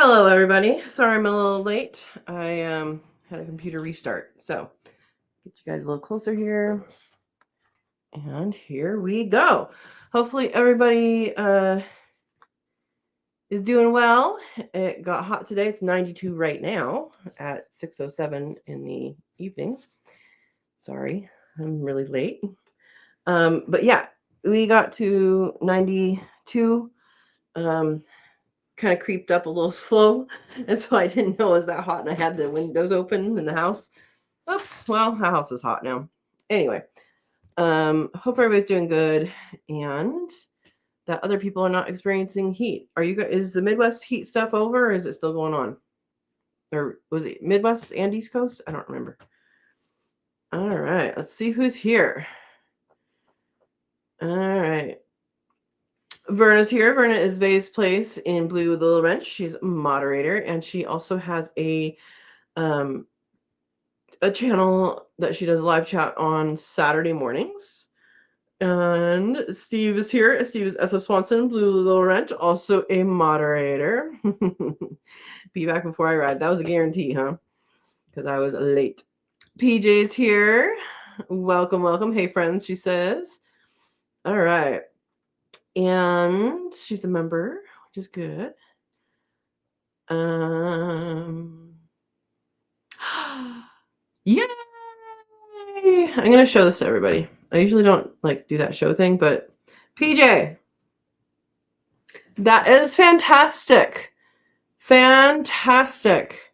Hello, everybody. Sorry I'm a little late. I had a computer restart. So, get you guys a little closer here. And here we go. Hopefully, everybody is doing well. It got hot today. It's 92 right now at 6:07 in the evening. Sorry, I'm really late. But yeah, we got to 92. Kind of creeped up a little slow, and so I didn't know it was that hot, and I had the windows open in the house. Oops, well, the house is hot now. Anyway, hope everybody's doing good, and that other people are not experiencing heat. Is the Midwest heat stuff over, or is it still going on? Or was it Midwest and East Coast? I don't remember. All right, let's see who's here. All right. Verna's here. Verna is Vay's Place in Blue Little Wrench. She's a moderator, and she also has a channel that she does live chat on Saturday mornings. And Steve is here. Steve is S.O. Swanson, Blue Little Wrench, also a moderator. Be back before I ride. That was a guarantee, huh? Because I was late. PJ's here. Welcome, welcome. Hey, friends, she says. All right. And she's a member, which is good. Yay! I'm going to show this to everybody. I usually don't do that show thing, but PJ, that is fantastic. Fantastic.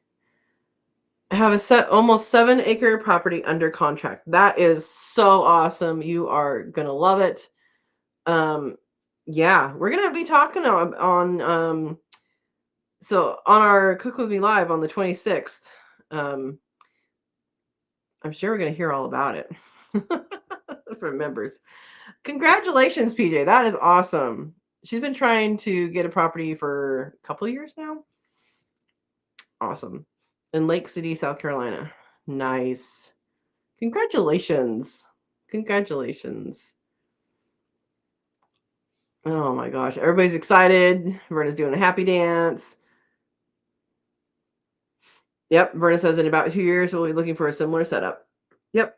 I have almost 7-acre property under contract. That is so awesome. You are going to love it. Yeah, we're going to be talking on our Cook With Me Live on the 26th. I'm sure we're going to hear all about it from members. Congratulations, PJ. That is awesome. She's been trying to get a property for a couple of years now. Awesome. In Lake City, South Carolina. Nice. Congratulations. Congratulations. Oh my gosh. Everybody's excited. Verna's doing a happy dance. Yep. Verna says in about 2 years, we'll be looking for a similar setup. Yep.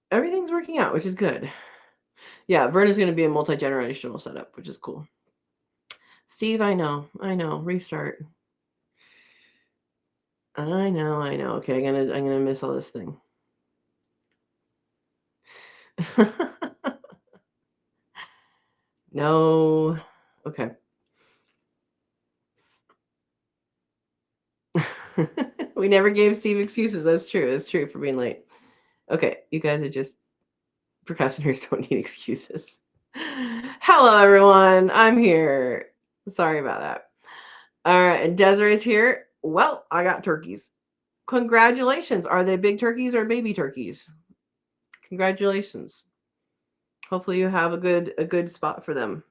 Everything's working out, which is good. Yeah, Verna's going to be a multi-generational setup, which is cool. Steve, I know. Restart. I know. Okay, I'm gonna miss all this thing. No. Okay. We never gave Steve excuses. That's true. That's true for being late. Okay, you guys are just procrastinators. Don't need excuses. Hello, everyone. I'm here. Sorry about that. All right, and Desiree's here. Well, I got turkeys. Congratulations. Are they big turkeys or baby turkeys? Congratulations. Hopefully you have a good spot for them.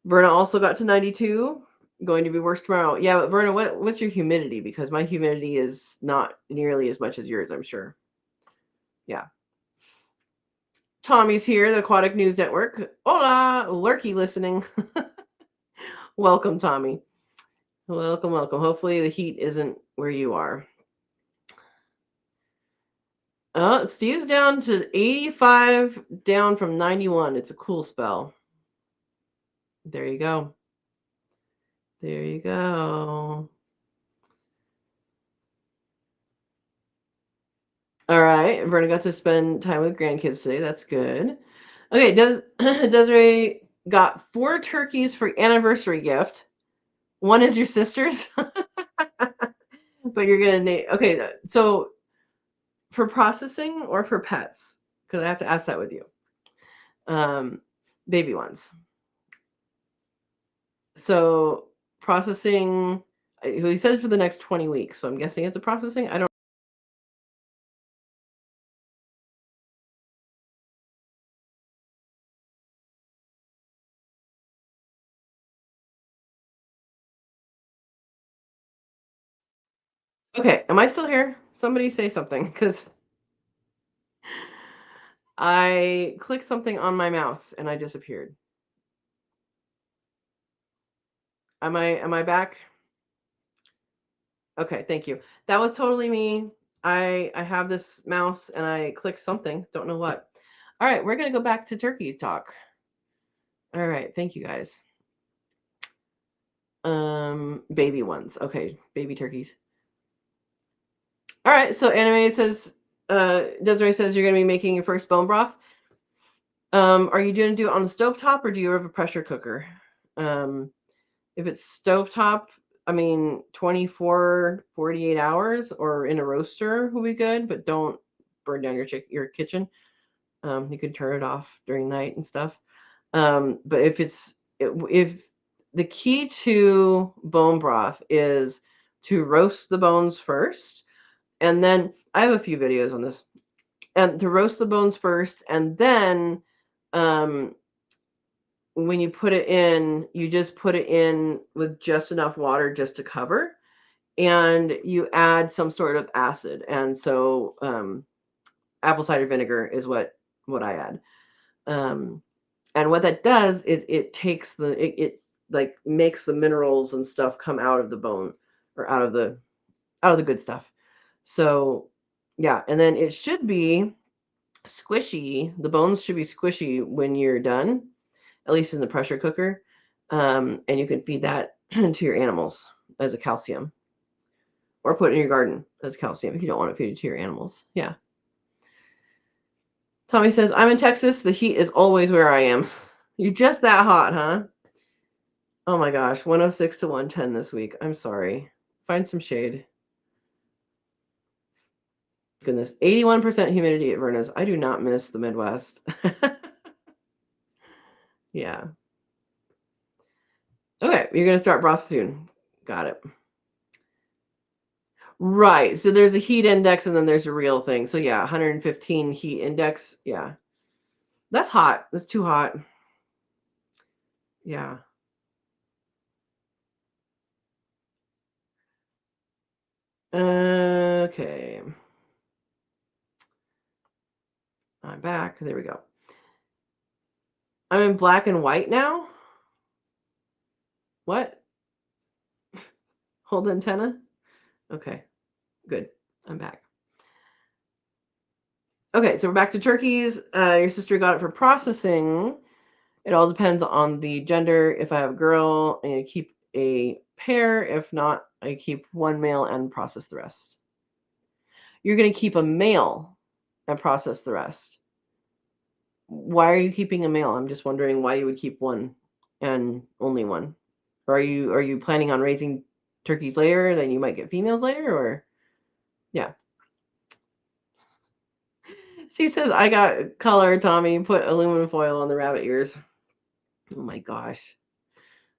Verna also got to 92. Going to be worse tomorrow. Yeah, but Verna, what's your humidity? Because my humidity is not nearly as much as yours, I'm sure. Yeah. Tommy's here, the Aquatic News Network. Hola, Lurky listening. Welcome, Tommy. Welcome. Hopefully the heat isn't where you are. Steve's down to 85, down from 91. It's a cool spell. There you go. There you go. All right. Verna got to spend time with grandkids today. That's good. Okay. Desiree got 4 turkeys for anniversary gift. One is your sister's, but you're gonna name. Okay. So for processing or for pets? Because I have to ask that with you. Baby ones. So processing. He says for the next 20 weeks. So I'm guessing it's a processing. I don't. Okay, am I still here? Somebody say something, because I clicked something on my mouse and I disappeared. Am I back? Okay, thank you. That was totally me. I have this mouse and I clicked something. Don't know what. All right, we're gonna go back to turkey talk. All right, thank you guys. Baby ones. Okay, baby turkeys. All right, so anime says, Desiree says you're gonna be making your first bone broth. Are you gonna do it on the stovetop or do you have a pressure cooker? If it's stovetop, I mean 24, 48 hours or in a roaster will be good, but don't burn down your kitchen. You can turn it off during night and stuff. But if the key to bone broth is to roast the bones first, and then I have a few videos on this, and to roast the bones first, and then um, when you put it in, you just put it in with just enough water just to cover, and you add some sort of acid. And so apple cider vinegar is what I add. And what that does is it takes it like makes the minerals and stuff come out of the bone or out of the good stuff. So yeah, and then it should be squishy. The bones should be squishy when you're done, at least in the pressure cooker. And you can feed that to your animals as a calcium, or put it in your garden as calcium if you don't want to feed it to your animals. Yeah. Tommy says, I'm in Texas. The heat is always where I am. You're just that hot, huh? Oh my gosh, 106 to 110 this week. I'm sorry. Find some shade. Goodness, 81% humidity at Verna's. I do not miss the Midwest. Yeah. Okay, you're going to start broth soon. Got it. Right. So there's a heat index and then there's a real thing. So yeah, 115 heat index. Yeah. That's hot. That's too hot. Yeah. Okay. I'm back. There we go. I'm in black and white now. What? Hold antenna? Okay. Good. I'm back. Okay, so we're back to turkeys. Your sister got it for processing. It all depends on the gender. If I have a girl, I keep a pair. If not, I keep one male and process the rest. You're going to keep a male and process the rest. Why are you keeping a male? I'm just wondering why you would keep one and only one. Or are you planning on raising turkeys later? Then you might get females later, or yeah. She says I got color. Tommy put aluminum foil on the rabbit ears. Oh my gosh.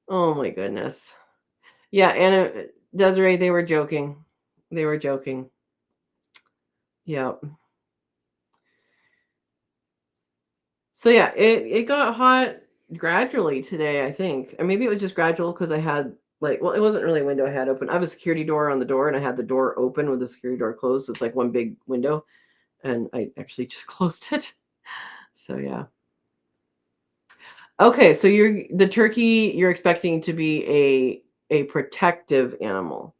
Oh my goodness. Yeah, Anna Desiree, they were joking. They were joking. Yep. So yeah, it got hot gradually today, I think. Or maybe it was just gradual because I had well, it wasn't really a window I had open. I have a security door on the door and I had the door open with the security door closed. So it's like one big window. And I actually just closed it. So yeah. Okay, so the turkey you're expecting to be a protective animal.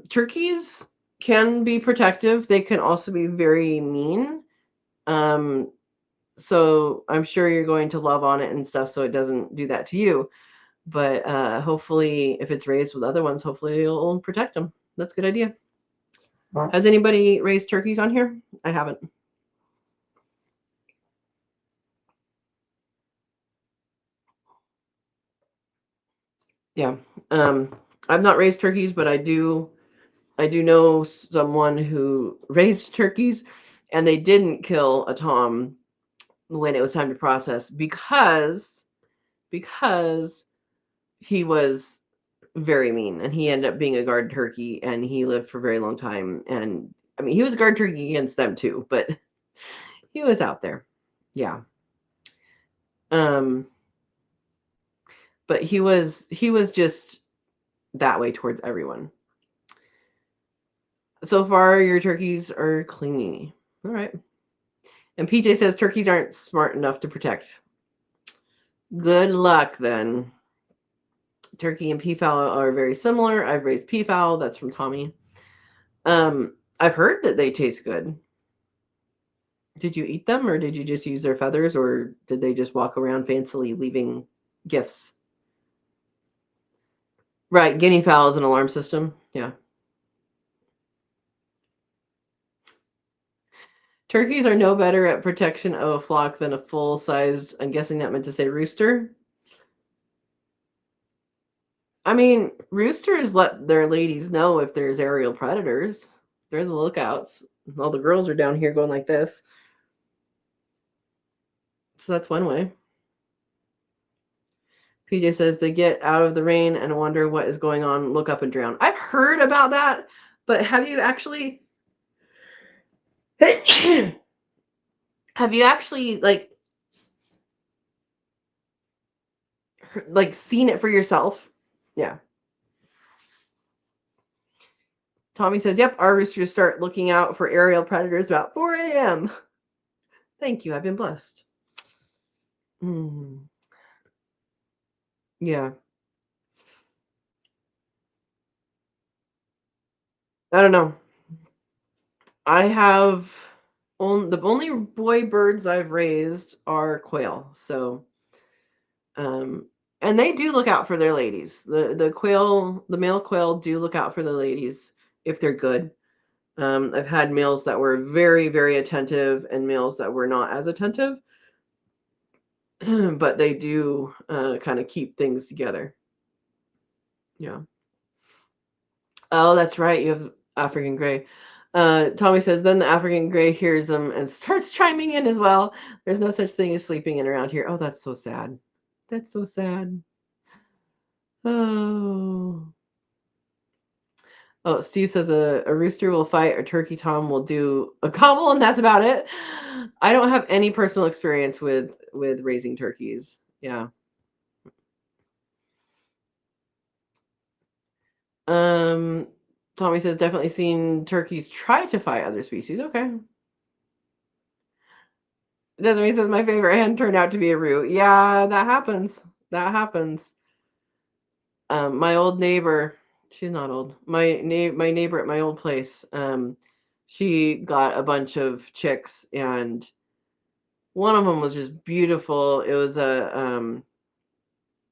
Turkeys can be protective. They can also be very mean. So I'm sure you're going to love on it and stuff so it doesn't do that to you. But hopefully if it's raised with other ones, hopefully you'll protect them. That's a good idea. Has anybody raised turkeys on here? I haven't. Yeah. I've not raised turkeys, but I do know someone who raised turkeys and they didn't kill a tom when it was time to process because he was very mean and he ended up being a guard turkey and he lived for a very long time. And I mean, he was a guard turkey against them too, but he was out there. Yeah. Um, but he was just that way towards everyone. So far, your turkeys are clingy. All right. And PJ says turkeys aren't smart enough to protect. Good luck then. Turkey and peafowl are very similar. I've raised peafowl. That's from Tommy. I've heard that they taste good. Did you eat them, or did you just use their feathers, or did they just walk around fancily leaving gifts? Right, guinea fowl is an alarm system. Yeah. Turkeys are no better at protection of a flock than a full-sized, I'm guessing that meant to say rooster. I mean, roosters let their ladies know if there's aerial predators. They're the lookouts. All the girls are down here going like this. So that's one way. PJ says they get out of the rain and wonder what is going on, look up and drown. I've heard about that, but have you actually like seen it for yourself? Yeah. Tommy says, yep, our roosters start looking out for aerial predators about 4 a.m. Thank you. I've been blessed. Yeah. I don't know. I have the only boy birds I've raised are quail. So, and they do look out for their ladies. The quail, the male quail do look out for the ladies if they're good. I've had males that were very, very attentive and males that were not as attentive, but they do kind of keep things together. Yeah. Oh, that's right. You have African gray. Tommy says, then the African gray hears them and starts chiming in as well. There's no such thing as sleeping in around here. Oh, that's so sad. That's so sad. Oh. Oh, Steve says a rooster will fight, a turkey tom will do a gobble, and that's about it. I don't have any personal experience with raising turkeys. Yeah. Tommy says definitely seen turkeys try to fight other species. Okay. Desiree says my favorite hen turned out to be a root. Yeah, that happens. That happens. My old neighbor, she's not old. My neighbor at my old place, she got a bunch of chicks, and one of them was just beautiful. It was a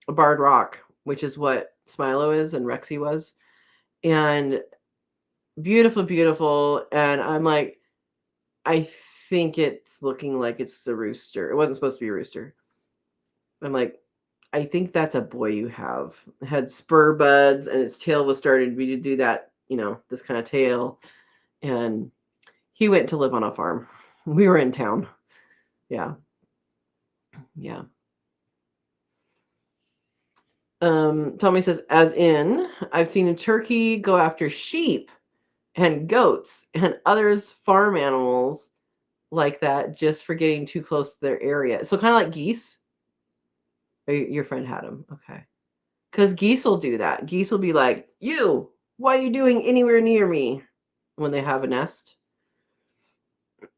barred rock, which is what Smilo is and Rexy was, and beautiful, beautiful. And I'm like, I think it's looking like it's a rooster. It wasn't supposed to be a rooster. I'm like, I think that's a boy you have. It had spur buds and its tail was starting to do that, this kind of tail. And he went to live on a farm. We were in town. Yeah. Yeah. Tommy says, as in, I've seen a turkey go after sheep and goats and others farm animals like that just for getting too close to their area. So kind of like geese. Your friend had them. Okay. Because geese will do that. Geese will be like, you, what are you doing anywhere near me when they have a nest?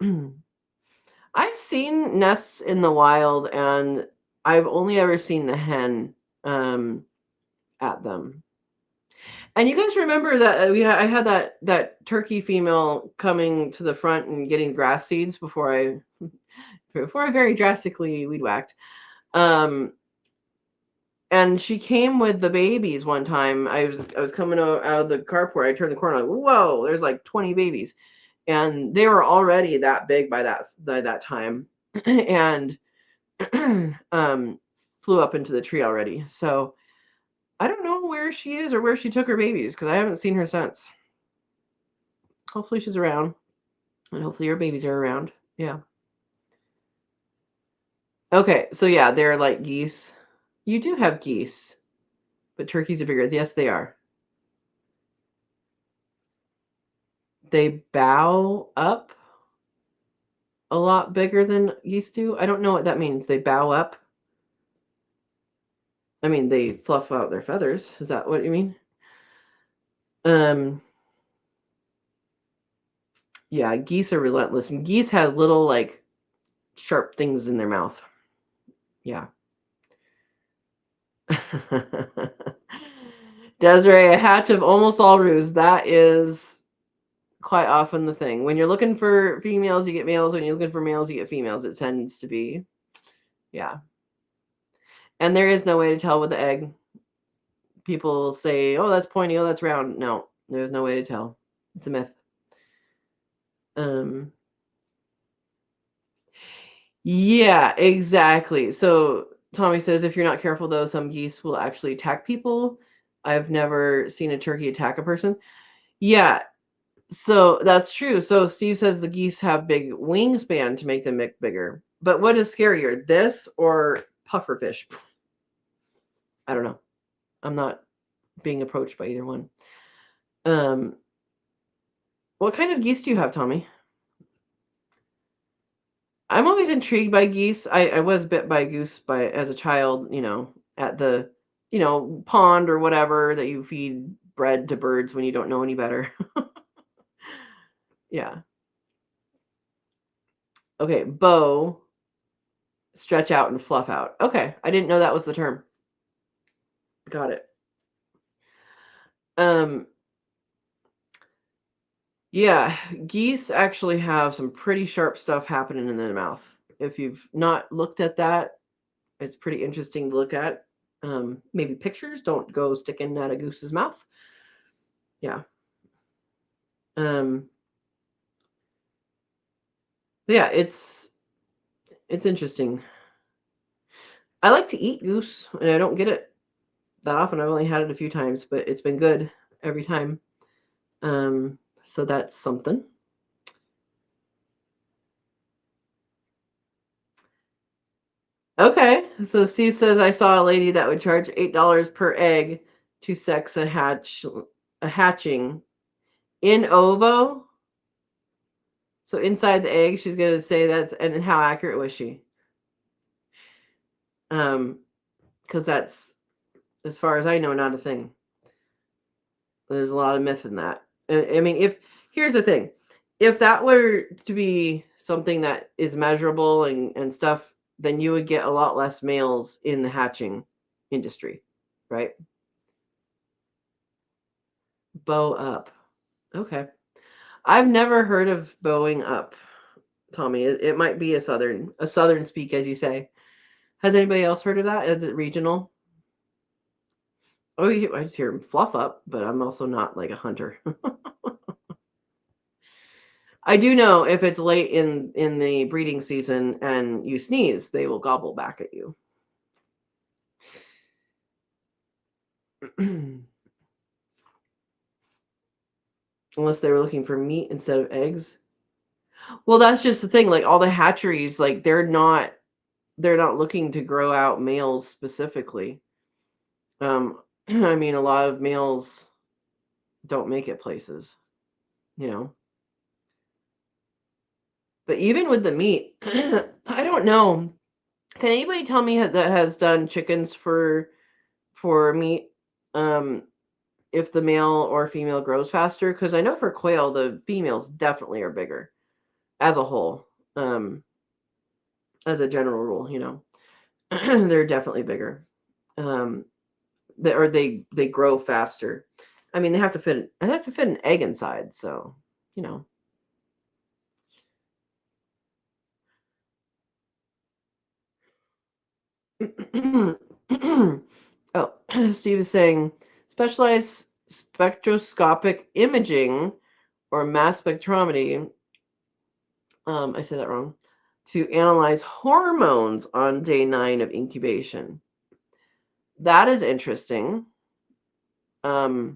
I've seen nests in the wild, and I've only ever seen the hen at them. And you guys remember that I had that turkey female coming to the front and getting grass seeds before I very drastically weed whacked. And she came with the babies one time. I was coming out of the carport. I turned the corner, like, whoa, there's like 20 babies. And they were already that big by that time. And flew up into the tree already. So I don't know where she is or where she took her babies, because I haven't seen her since. Hopefully she's around. And hopefully her babies are around. Yeah. Okay, so yeah, they're like geese. You do have geese, but turkeys are bigger. Yes, they are. They bow up a lot bigger than geese do. I don't know what that means. They bow up. I mean, they fluff out their feathers. Is that what you mean? Yeah, geese are relentless. And geese have little, like, sharp things in their mouth. Yeah. Desiree, a hatch of almost all roos. That is quite often the thing. When you're looking for females, you get males. When you're looking for males, you get females. It tends to be, yeah. And there is no way to tell with the egg. People say, oh, that's pointy, oh, that's round. No, there's no way to tell. It's a myth. Yeah, exactly. So Tommy says if you're not careful, though, some geese will actually attack people. I've never seen a turkey attack a person. Yeah, so that's true. So Steve says the geese have big wingspan to make them bigger. But what is scarier, this or pufferfish? I don't know. I'm not being approached by either one. What kind of geese do you have, Tommy? I'm always intrigued by geese. I was bit by a goose as a child, at the, pond or whatever that you feed bread to birds when you don't know any better. Yeah. Okay, bow, stretch out and fluff out. Okay, I didn't know that was the term. Got it. Yeah, geese actually have some pretty sharp stuff happening in their mouth. If you've not looked at that, it's pretty interesting to look at. Maybe pictures. Don't go sticking at a goose's mouth. Yeah. Yeah, it's interesting. I like to eat goose, and I don't get it that often. I've only had it a few times, but it's been good every time. So that's something. Okay, so Steve says I saw a lady that would charge $8 per egg to sex a hatching in ovo. So inside the egg, she's gonna say that's, and how accurate was she? Because that's, as far as I know, not a thing. There's a lot of myth in that. I mean, here's the thing, if that were to be something that is measurable and stuff, then you would get a lot less males in the hatching industry, right? Bow up. Okay. I've never heard of bowing up, Tommy. It might be a southern speak, as you say. Has anybody else heard of that? Is it regional? Oh, I just hear fluff up, but I'm also not like a hunter. I do know if it's late in the breeding season and you sneeze, they will gobble back at you. Unless they were looking for meat instead of eggs. Well, that's just the thing. Like all the hatcheries, like they're not looking to grow out males specifically. I mean, a lot of males don't make it places, you know. But even with the meat, I don't know. Can anybody tell me that has done chickens for meat? If the male or female grows faster, because I know for quail the females definitely are bigger as a whole. As a general rule, they're definitely bigger. Um, they grow faster. I mean, they have to fit an egg inside, so you know. Oh, Steve is saying specialized spectroscopic imaging or mass spectrometry. I said that wrong. To analyze hormones on day 9 of incubation. That is interesting. I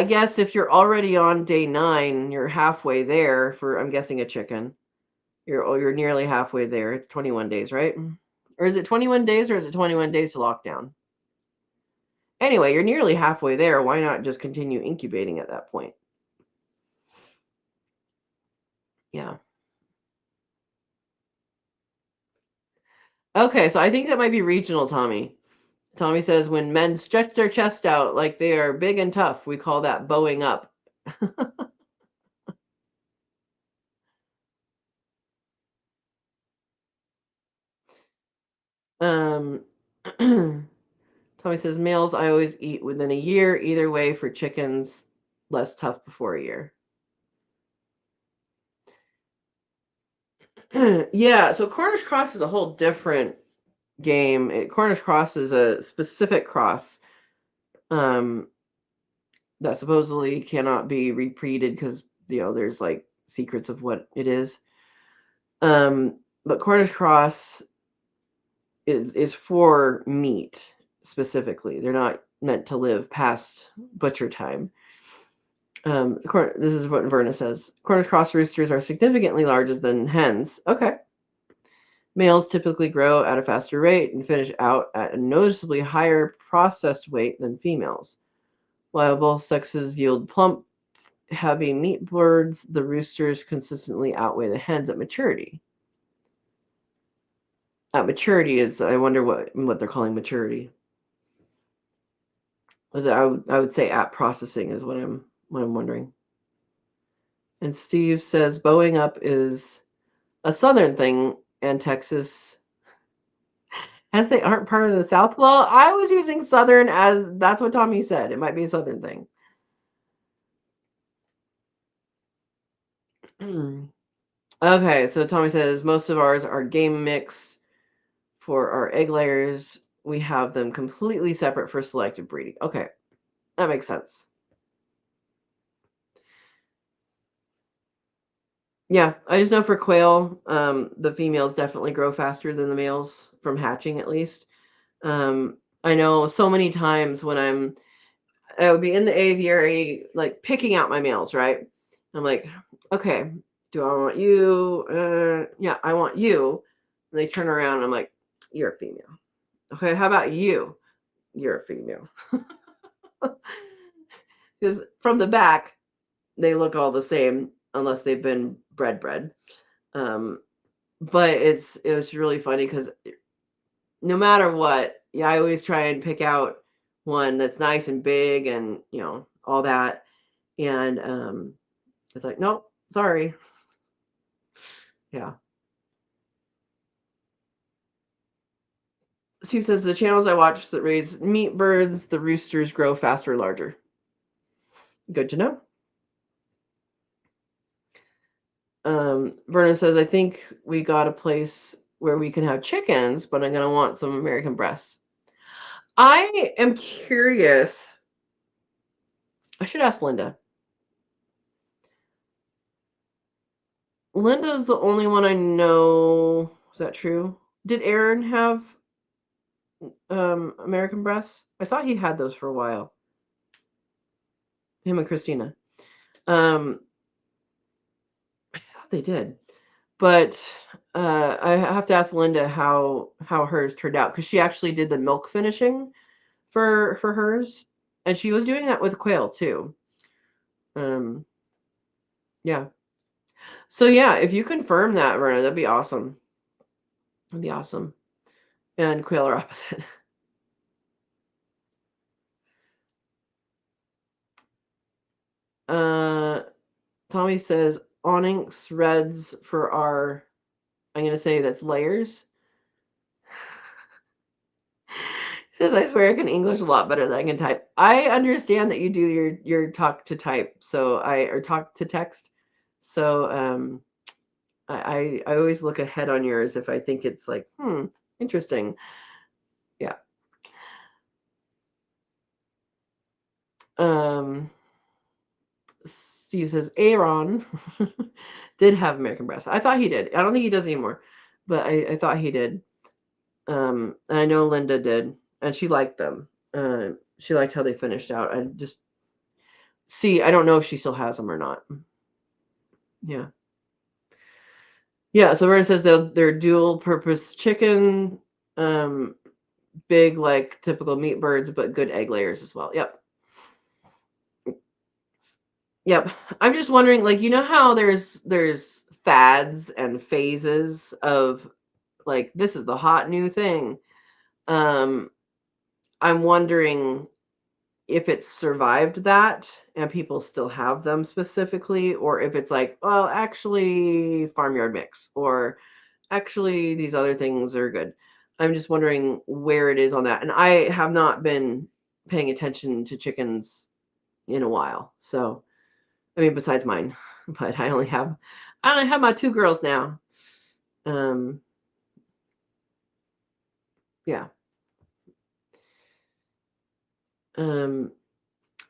guess if you're already on day 9, you're halfway there for, I'm guessing, a chicken. You're nearly halfway there. It's 21 days, right? Or is it 21 days or is it 21 days to lockdown? Anyway, you're nearly halfway there. Why not just continue incubating at that point? Yeah. Okay, so I think that might be regional, Tommy. Tommy says when men stretch their chest out like they are big and tough, we call that bowing up. um Tommy says, males I always eat within a year. Either way, for chickens, less tough before a year. Yeah, so Cornish cross is a whole different game. Cornish cross is a specific cross that supposedly cannot be repeated because there's like secrets of what it is. But Cornish cross is for meat specifically. They're not meant to live past butcher time. This is what Verna says. Cornish cross roosters are significantly larger than hens. Okay. Males typically grow at a faster rate and finish out at a noticeably higher processed weight than females. While both sexes yield plump, heavy meat birds, the roosters consistently outweigh the hens at maturity. At maturity is, I wonder what they're calling maturity. I would say at processing is what I'm wondering. And Steve says bowing up is a southern thing, and Texas, as they aren't part of the South. Well, I was using southern as that's what Tommy said. It might be a southern thing. Okay, so Tommy says most of ours are game mix. For our egg layers, we have them completely separate for selective breeding. Okay, that makes sense. Yeah, I just know for quail, the females definitely grow faster than the males from hatching, at least. I know so many times when I would be in the aviary, like picking out my males, right? I'm like, okay, do I want you? Yeah, I want you. And they turn around and I'm like, you're a female. Okay, how about you? You're a female. Because from the back, they look all the same unless they've been bred. But it was really funny because no matter what, yeah, I always try and pick out one that's nice and big and all that. And it's like, nope, sorry. Yeah. Steve says the channels I watch that raise meat birds, the roosters grow faster, larger. Good to know. Vernon says, I think we got a place where we can have chickens, but I'm going to want some American breasts. I am curious. I should ask Linda. Linda's the only one I know. Is that true? Did Aaron have American breasts? I thought he had those for a while. Him and Christina. I thought they did. But I have to ask Linda how hers turned out because she actually did the milk finishing for hers, and she was doing that with quail too. Yeah. So yeah, if you confirm that, Verna, that'd be awesome. That'd be awesome. And quail are opposite. Tommy says onyx reds for our. I'm gonna say that's layers. Says I swear I can English a lot better than I can type. I understand that you do your talk to type, or talk to text. So I always look ahead on yours if I think it's like interesting. Yeah. Steve says Aaron did have American breasts. I thought he did. I don't think he does anymore, but I thought he did. And I know Linda did, and she liked them. She liked how they finished out. I don't know if she still has them or not. Yeah. Yeah, so Vernon says they're dual purpose chicken, big like typical meat birds, but good egg layers as well. Yep. Yep. I'm just wondering, like, how there's fads and phases of like this is the hot new thing. I'm wondering if it's survived that and people still have them specifically, or if it's like, well, actually farmyard mix, or actually these other things are good. I'm just wondering where it is on that. And I have not been paying attention to chickens in a while. So, I mean, besides mine, but I only have my 2 girls now. Yeah.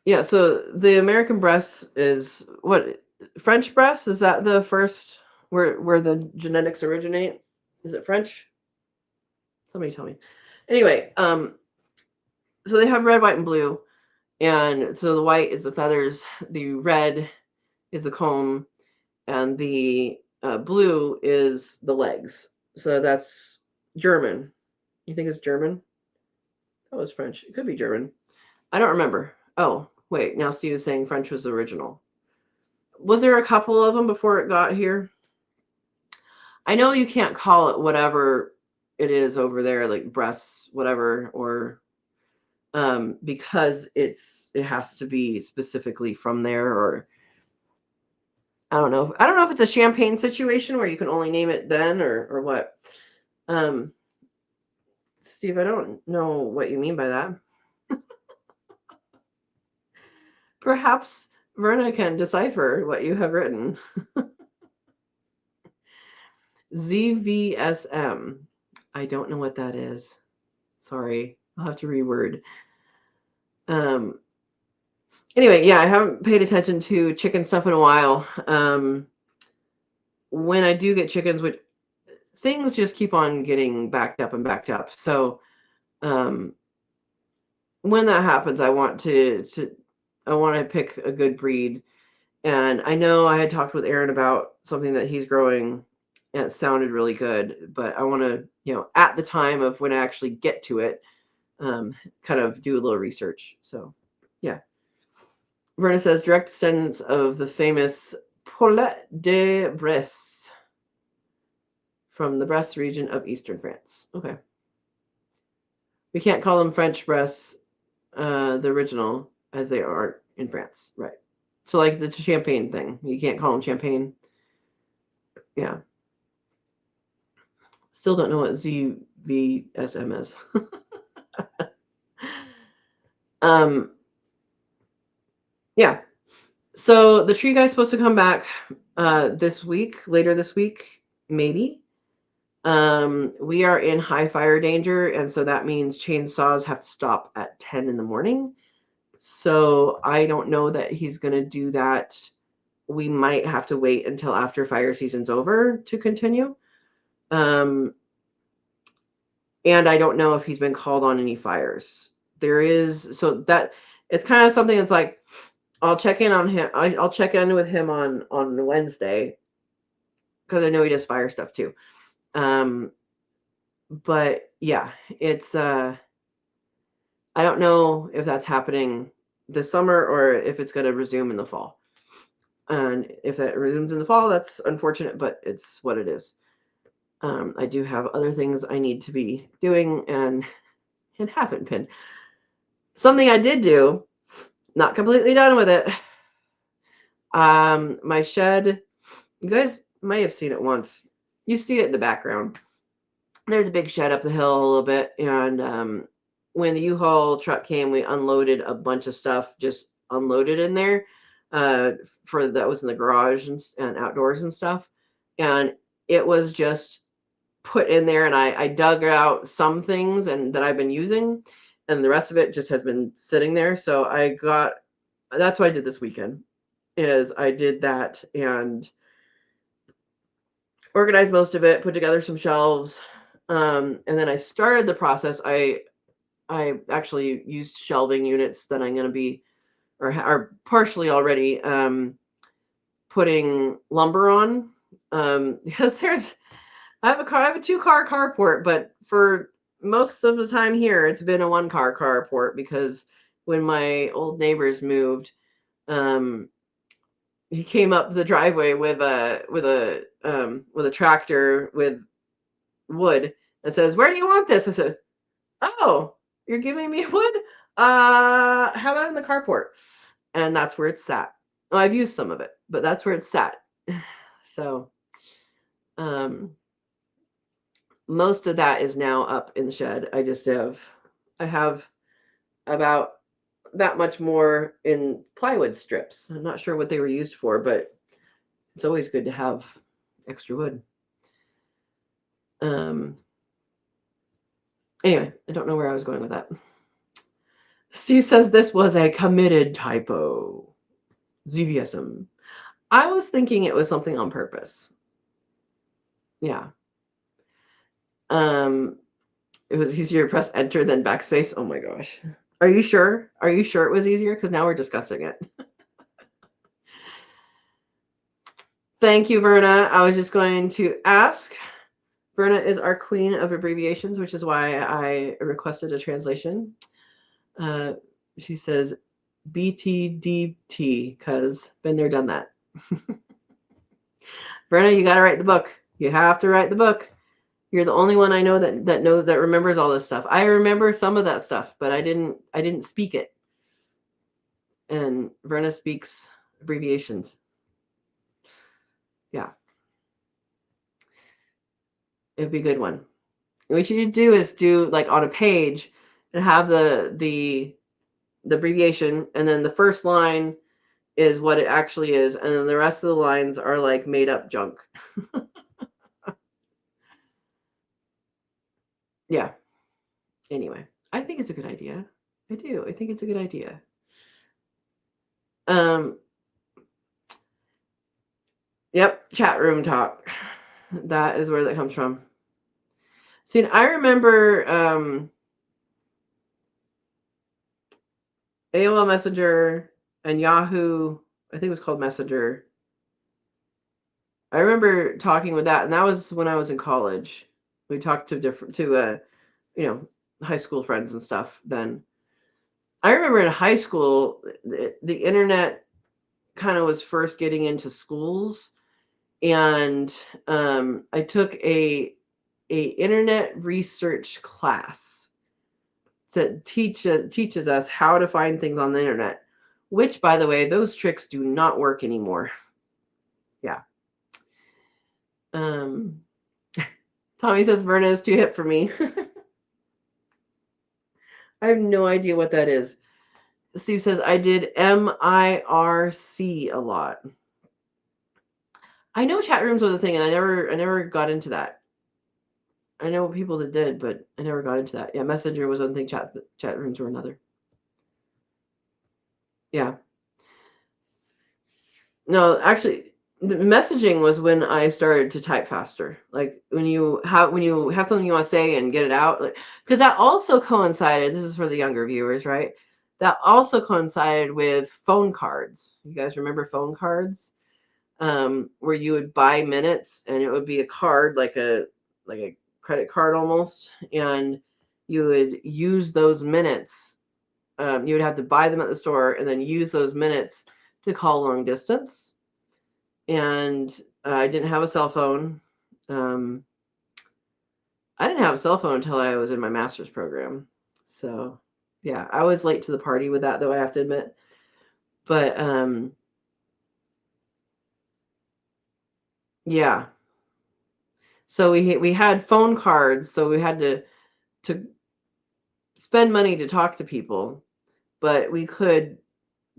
Yeah, so the American breast is what, French breast? Is that the first where the genetics originate? Is it French? Somebody tell me. Anyway, so they have red, white, and blue. And so the white is the feathers, the red is the comb, and the blue is the legs. So that's German. You think it's German? That was French. It could be German. I don't remember. Oh, wait. Now Steve is saying French was the original. Was there a couple of them before it got here? I know you can't call it whatever it is over there, like breasts, whatever, or because it has to be specifically from there, or I don't know. I don't know if it's a champagne situation where you can only name it then, or what. Um, Steve, I don't know what you mean by that. Perhaps Verna can decipher what you have written. ZVSM. I don't know what that is. Sorry. I'll have to reword. Anyway, yeah, I haven't paid attention to chicken stuff in a while. When I do get chickens, which things just keep on getting backed up and backed up. So when that happens, I want to pick a good breed. And I know I had talked with Aaron about something that he's growing, and it sounded really good. But I want to, at the time of when I actually get to it, kind of do a little research. So, yeah. Verna says direct descendants of the famous Poulet de Bresse from the Bresse region of eastern France. Okay. We can't call them French Bresse, the original, as they are in France. Right. So, like the champagne thing. You can't call them champagne. Yeah. Still don't know what ZVSM is. Yeah. So the tree guy's supposed to come back later this week, maybe. We are in high fire danger, and so that means chainsaws have to stop at 10 in the morning. So I don't know that he's going to do that. We might have to wait until after fire season's over to continue. And I don't know if he's been called on any fires. There is, so that it's kind of something that's like, I'll check in on him. I'll check in with him on Wednesday, because I know he does fire stuff too. But yeah, it's I don't know if that's happening this summer or if it's going to resume in the fall. And if it resumes in the fall, that's unfortunate, but it's what it is. I do have other things I need to be doing and haven't been. Something I did do, not completely done with it. My shed, you guys may have seen it once. You see it in the background. There's a big shed up the hill a little bit, and when the U-Haul truck came, we unloaded a bunch of stuff, just unloaded in there. For that was in the garage and outdoors and stuff, and it was just put in there. And I dug out some things and that I've been using, and the rest of it just has been sitting there. So that's what I did this weekend. Is I did that and organized most of it, put together some shelves, and then I started the process. I actually used shelving units that I'm going to be, or are partially already, putting lumber on, because I have a 2-car carport, but for most of the time here, it's been a 1-car carport, because when my old neighbors moved, he came up the driveway with a tractor with wood and says, "Where do you want this?" I said, "Oh, you're giving me wood? How about in the carport?" And that's where it's sat. Well, I've used some of it, but that's where it's sat. So, most of that is now up in the shed. I have about that much more in plywood strips. I'm not sure what they were used for, but it's always good to have extra wood. Anyway, I don't know where I was going with that. Steve says this was a committed typo. ZVSM. I was thinking it was something on purpose. Yeah. It was easier to press enter than backspace. Oh my gosh. Are you sure? Are you sure it was easier? Because now we're discussing it. Thank you, Verna. I was just going to ask. Verna is our queen of abbreviations, which is why I requested a translation. She says BTDT, because been there, done that. Verna, you got to write the book. You have to write the book. You're the only one I know that remembers all this stuff. I remember some of that stuff, but I didn't speak it. And Verna speaks abbreviations. Yeah. It'd be a good one. What you do is do like on a page and have the abbreviation, and then the first line is what it actually is, and then the rest of the lines are like made up junk. Yeah. Anyway, I think it's a good idea. I do. I think it's a good idea. Yep, chat room talk. That is where that comes from. See, I remember AOL Messenger and Yahoo, I think it was called Messenger. I remember talking with that, and that was when I was in college. We talked to high school friends and stuff then. I remember in high school, the internet kind of was first getting into schools, and I took a internet research class that teaches us how to find things on the internet, which, by the way, those tricks do not work anymore. Yeah. Tommy says Verna is too hip for me. I have no idea what that is. Steve says I did MIRC a lot. I know chat rooms was a thing, and I never got into that. I know people that did, but I never got into that. Yeah, Messenger was one thing, chat rooms were another. Yeah. No, actually, the messaging was when I started to type faster. Like when you have something you want to say and get it out, because that also coincided. This is for the younger viewers, right? That also coincided with phone cards. You guys remember phone cards? Where you would buy minutes, and it would be a card, like a credit card almost, and you would use those minutes. You would have to buy them at the store and then use those minutes to call long distance. And I didn't have a cell phone. I didn't have a cell phone until I was in my master's program. So yeah, I was late to the party with that, though, I have to admit. But yeah. So we had phone cards, so we had to spend money to talk to people, but we could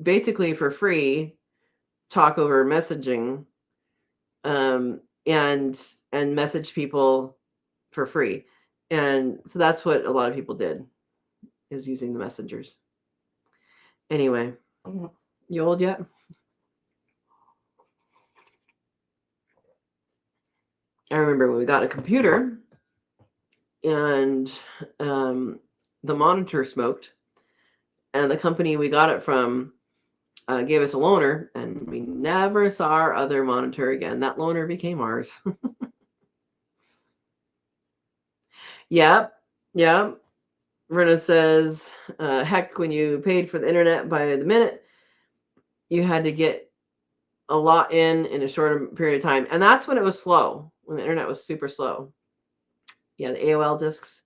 basically for free talk over messaging, and message people for free. And so that's what a lot of people did, is using the messengers. Anyway, you old yet? I remember when we got a computer and the monitor smoked, and the company we got it from gave us a loaner, and we never saw our other monitor again. That loaner became ours. Yep. Rena says, heck, when you paid for the internet by the minute, you had to get a lot in a shorter period of time. And that's when it was slow, when the internet was super slow. Yeah, the AOL discs.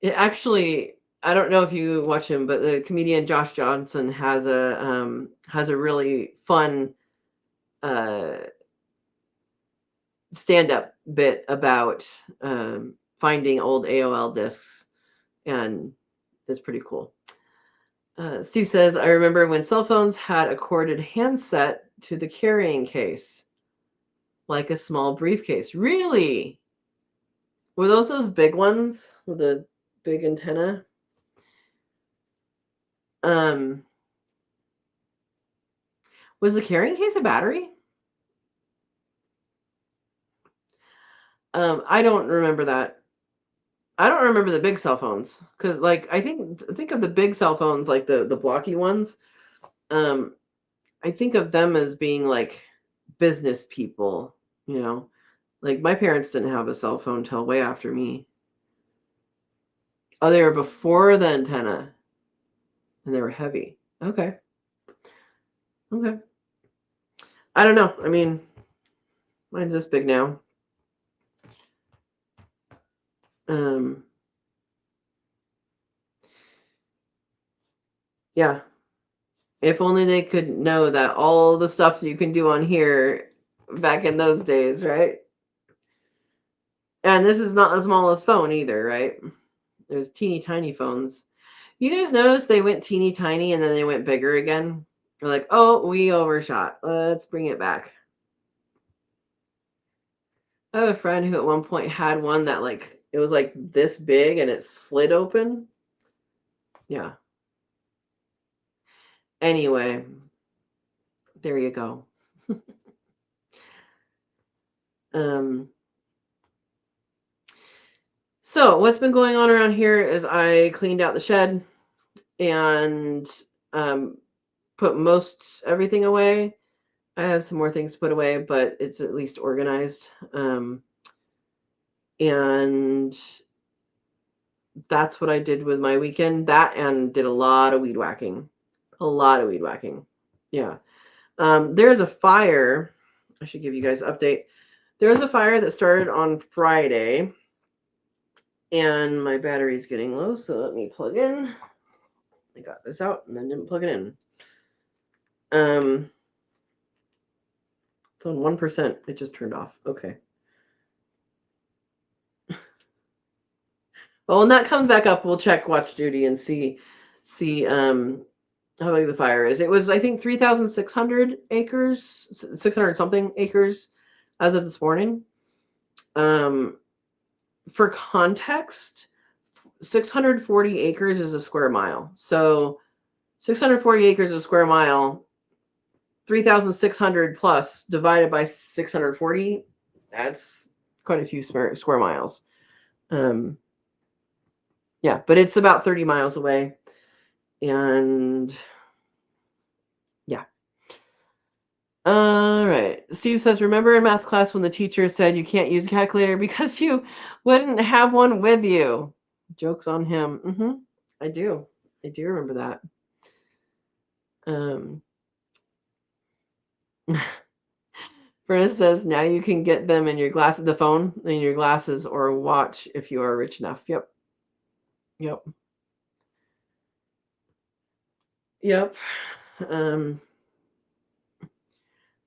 It actually, I don't know if you watch him, but the comedian Josh Johnson has a really fun stand-up bit about finding old AOL discs, and it's pretty cool. Steve says, I remember when cell phones had a corded handset to the carrying case, like a small briefcase. Really? Were those big ones with the big antenna? Was the carrying case a battery? I don't remember that. I don't remember the big cell phones because, like, I think of the big cell phones, like the blocky ones. I think of them as being like business people, you know. Like my parents didn't have a cell phone till way after me. Oh, they were before the antenna, and they were heavy. Okay, okay. I don't know. I mean, mine's this big now. Um, yeah. If only they could know that all the stuff you can do on here back in those days, right? And this is not the smallest phone either, right? There's teeny tiny phones. You guys notice they went teeny tiny and then they went bigger again? They're like, oh, we overshot. Let's bring it back. I have a friend who at one point had one that like it was like this big and it slid open. Yeah. Anyway, there you go. um so what's been going on around here is I cleaned out the shed and put most everything away. I have some more things to put away, but it's at least organized. And that's what I did with my weekend. That and did a lot of weed whacking. A lot of weed whacking. Yeah. There's a fire. I should give you guys an update. There's a fire that started on Friday, and my battery's getting low, so let me plug in. I got this out and then didn't plug it in. It's on 1%. It just turned off. Okay. Well, when that comes back up, we'll check Watch Duty and see how big the fire is. It was, I think, 3,600 acres, 600 something acres as of this morning. For context, 640 acres is a square mile. So 640 acres is a square mile. 3,600 plus divided by 640, that's quite a few square miles. Yeah, but it's about 30 miles away. And yeah. All right. Steve says, remember in math class when the teacher said you can't use a calculator because you wouldn't have one with you? Joke's on him. I do. I do remember that. Brenna says, now you can get them in your glasses, the phone in your glasses or watch if you are rich enough. Yep.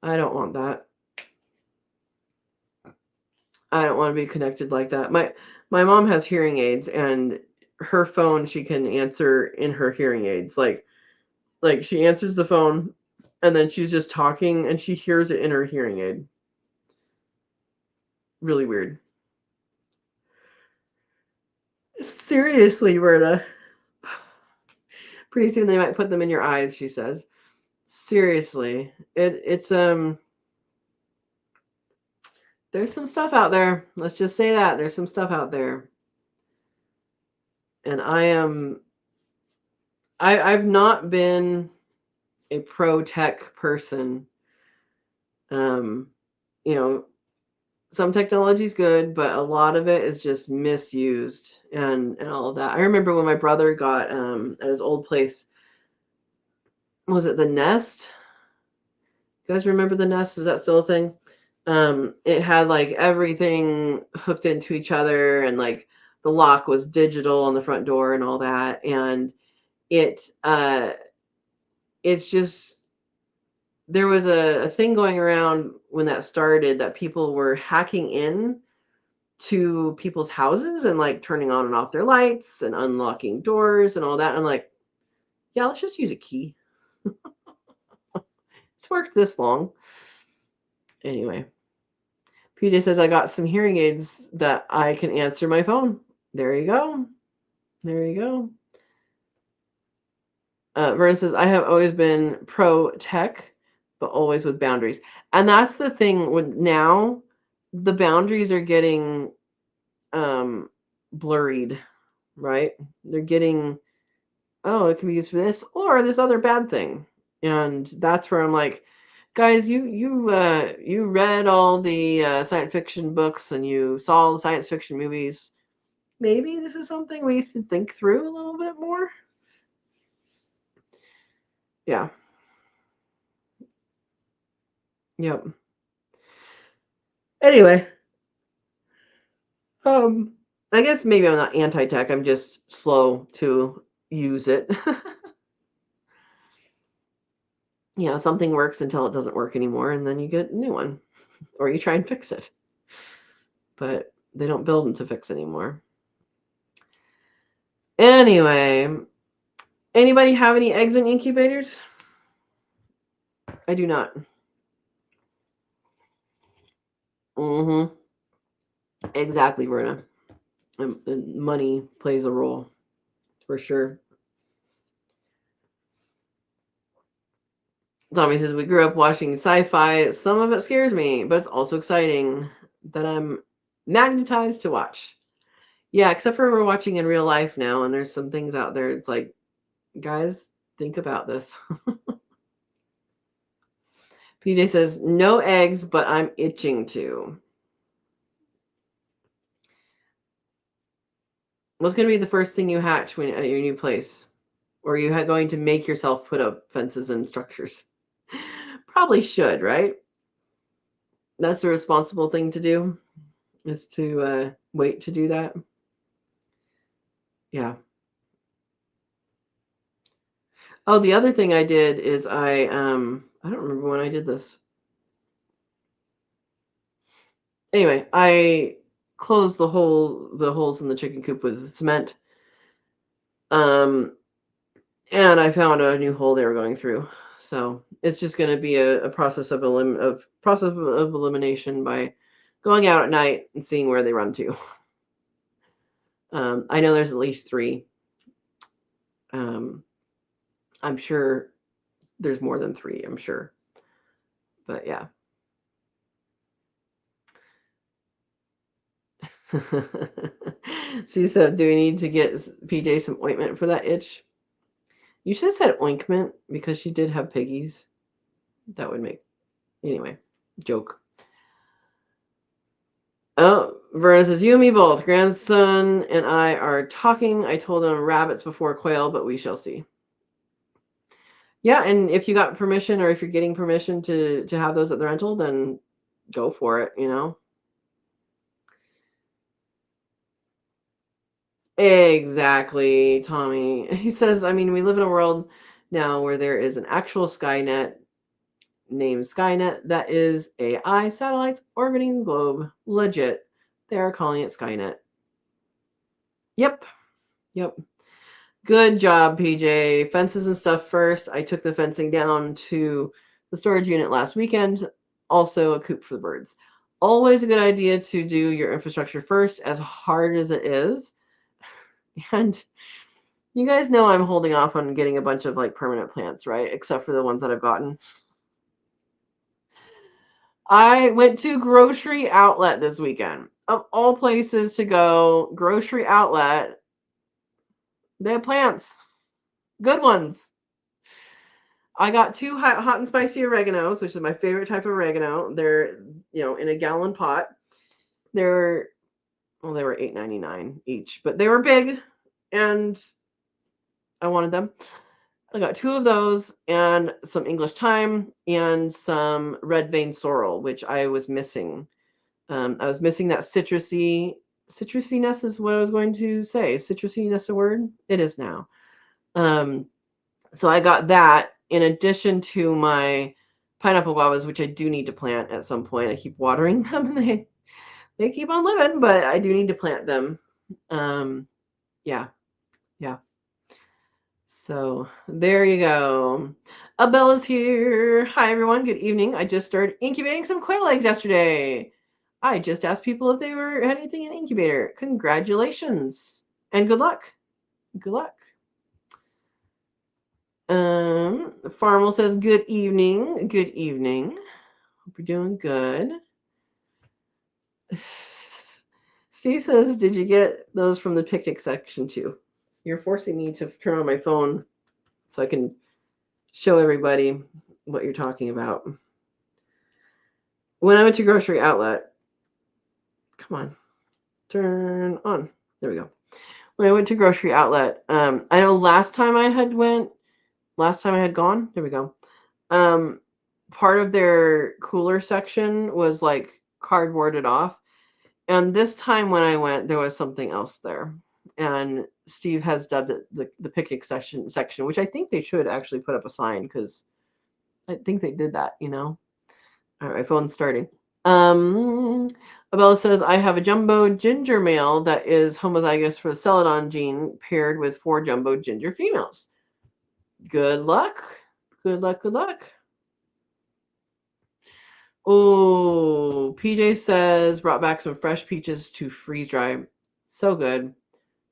I don't want that. I don't want to be connected like that. My mom has hearing aids, and her phone she can answer in her hearing aids. Like she answers the phone, and then she's just talking, and she hears it in her hearing aid. Really weird. Seriously, Berta. Pretty soon they might put them in your eyes, she says. Seriously, it's there's some stuff out there. Let's just say that there's some stuff out there, and I've not been a pro tech person. You know, some technology is good, but a lot of it is just misused and all of that. I remember when my brother got at his old place, was it the Nest? You guys remember the Nest? Is that still a thing? It had like everything hooked into each other, and like the lock was digital on the front door and all that. And it's just there was a thing going around when that started that people were hacking in to people's houses and like turning on and off their lights and unlocking doors and all that. I'm like, yeah, let's just use a key. It's worked this long. Anyway, PJ says I got some hearing aids that I can answer my phone. There you go. There you go. Vernon says, I have always been pro tech, but always with boundaries. And that's the thing with now, the boundaries are getting blurred, right? They're getting, oh, it can be used for this or this other bad thing. And that's where I'm like, guys, you read all the science fiction books and you saw the science fiction movies. Maybe this is something we have to think through a little bit more. Yeah. Yep. Anyway, I guess maybe I'm not anti-tech. I'm just slow to use it. Something works until it doesn't work anymore, and then you get a new one, or you try and fix it. But they don't build them to fix anymore. Anyway, anybody have any eggs in incubators? I do not. Mm-hmm. Exactly, Verna. Money plays a role, for sure. Tommy says, we grew up watching sci-fi. Some of it scares me, but it's also exciting that I'm magnetized to watch. Yeah, except for we're watching in real life now, and there's some things out there. It's like, guys, think about this. PJ says, no eggs, but I'm itching to. What's going to be the first thing you hatch when at your new place? Or are you going to make yourself put up fences and structures? Probably should, right? That's the responsible thing to do, is to wait to do that. Yeah. Oh, the other thing I did is I don't remember when I did this. Anyway, I closed the holes in the chicken coop with cement. And I found a new hole they were going through. So it's just going to be a process of elimination by going out at night and seeing where they run to. I know there's at least 3. I'm sure there's more than 3. I'm sure, but yeah. So you said, do we need to get PJ some ointment for that itch? You should have said ointment because she did have piggies. That would make, anyway, joke. Oh, Verna says, you and me both. Grandson and I are talking. I told him rabbits before quail, but we shall see. Yeah, and if you got permission or if you're getting permission to have those at the rental, then go for it, Exactly, Tommy. He says, I mean, we live in a world now where there is an actual Skynet named Skynet that is AI satellites orbiting the globe. Legit. They are calling it Skynet. Yep. Good job, PJ. Fences and stuff first. I took the fencing down to the storage unit last weekend. Also a coop for the birds. Always a good idea to do your infrastructure first, as hard as it is. And you guys know I'm holding off on getting a bunch of like permanent plants, right? Except for the ones that I've gotten. I went to Grocery Outlet this weekend. Of all places to go, Grocery Outlet. They have plants. Good ones. I got 2 hot and spicy oreganos, which is my favorite type of oregano. They're, in a gallon pot. They were $8.99 each, but they were big, and I wanted them. I got 2 of those and some English thyme and some red vein sorrel, which I was missing. I was missing that citrusiness is what I was going to say. Citrusiness a word? It is now. So I got that in addition to my pineapple guavas, which I do need to plant at some point. I keep watering them and they keep on living, but I do need to plant them. Yeah. So there you go. Abella's here. Hi, everyone. Good evening. I just started incubating some quail eggs yesterday. I just asked people if they had anything in incubator. Congratulations and good luck. Good luck. Farmel says good evening. Good evening. Hope you're doing good. Steve says, did you get those from the picnic section too? You're forcing me to turn on my phone so I can show everybody what you're talking about. When I went to grocery outlet, come on, turn on. There we go. When I went to grocery outlet, I know last time I had gone, there we go. Part of their cooler section was like cardboarded off. And this time when I went, there was something else there. And Steve has dubbed it the picnic section, which I think they should actually put up a sign because I think they did that, All right, my phone's starting. Abella says, I have a jumbo ginger male that is homozygous for the celadon gene paired with 4 jumbo ginger females. Good luck. Good luck. Good luck. Oh, PJ says, brought back some fresh peaches to freeze dry. So good.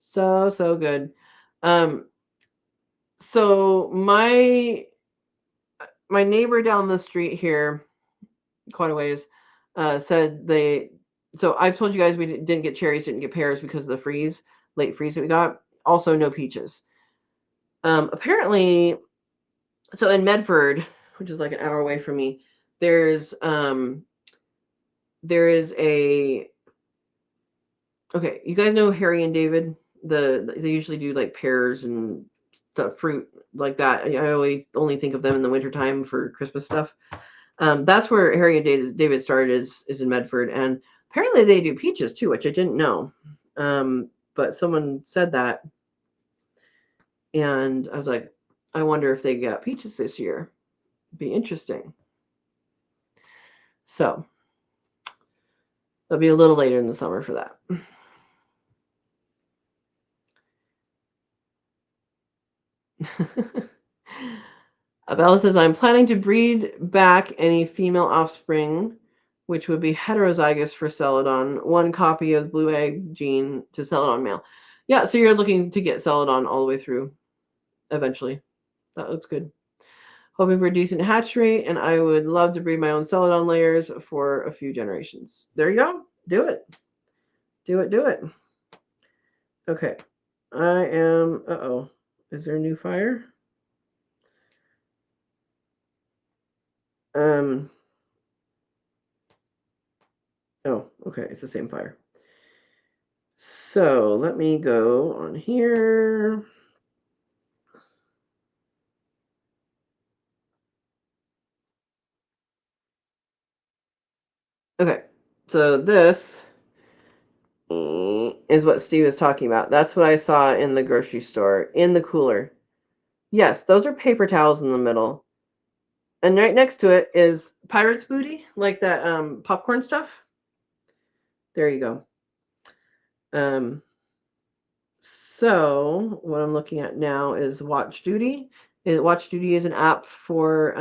So good. So my neighbor down the street here, quite a ways, said so I've told you guys we didn't get cherries, didn't get pears because of the late freeze that we got. Also no peaches. Apparently, so in Medford, which is like an hour away from me, there is okay, you guys know Harry and David? They usually do like pears and stuff, fruit like that. I always only think of them in the wintertime for Christmas stuff. That's where Harry and David started is in Medford, and apparently they do peaches too, which I didn't know. But someone said that, and I was like, I wonder if they got peaches this year. Be interesting. So it'll be a little later in the summer for that. Abella says, I'm planning to breed back any female offspring, which would be heterozygous for celadon, 1 copy of the blue egg gene to celadon male. Yeah, so you're looking to get celadon all the way through eventually. That looks good. Hoping for a decent hatch rate, and I would love to breed my own celadon layers for a few generations. There you go. Do it. Do it. Okay. I am... Uh-oh. Is there a new fire? Oh, okay. It's the same fire. So let me go on here. Okay. So this is what Steve was talking about. That's what I saw in the grocery store, in the cooler. Yes, those are paper towels in the middle. And right next to it is pirate's booty, like that popcorn stuff. There you go. So what I'm looking at now is Watch Duty. Watch Duty is an app for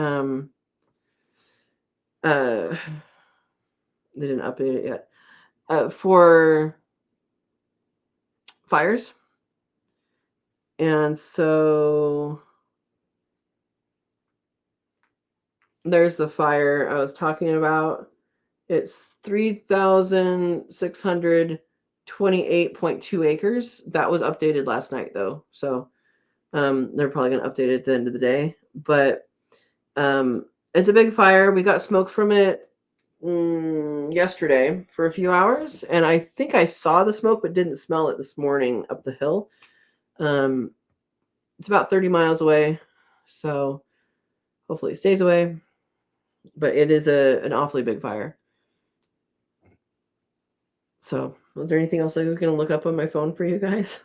they didn't update it yet. For fires. And so there's the fire I was talking about. It's 3,628.2 acres. That was updated last night, though. So they're probably going to update it at the end of the day. But it's a big fire. We got smoke from it yesterday for a few hours. And I think I saw the smoke, but didn't smell it this morning up the hill. It's about 30 miles away. So hopefully it stays away. But it is an awfully big fire. So, was there anything else I was going to look up on my phone for you guys?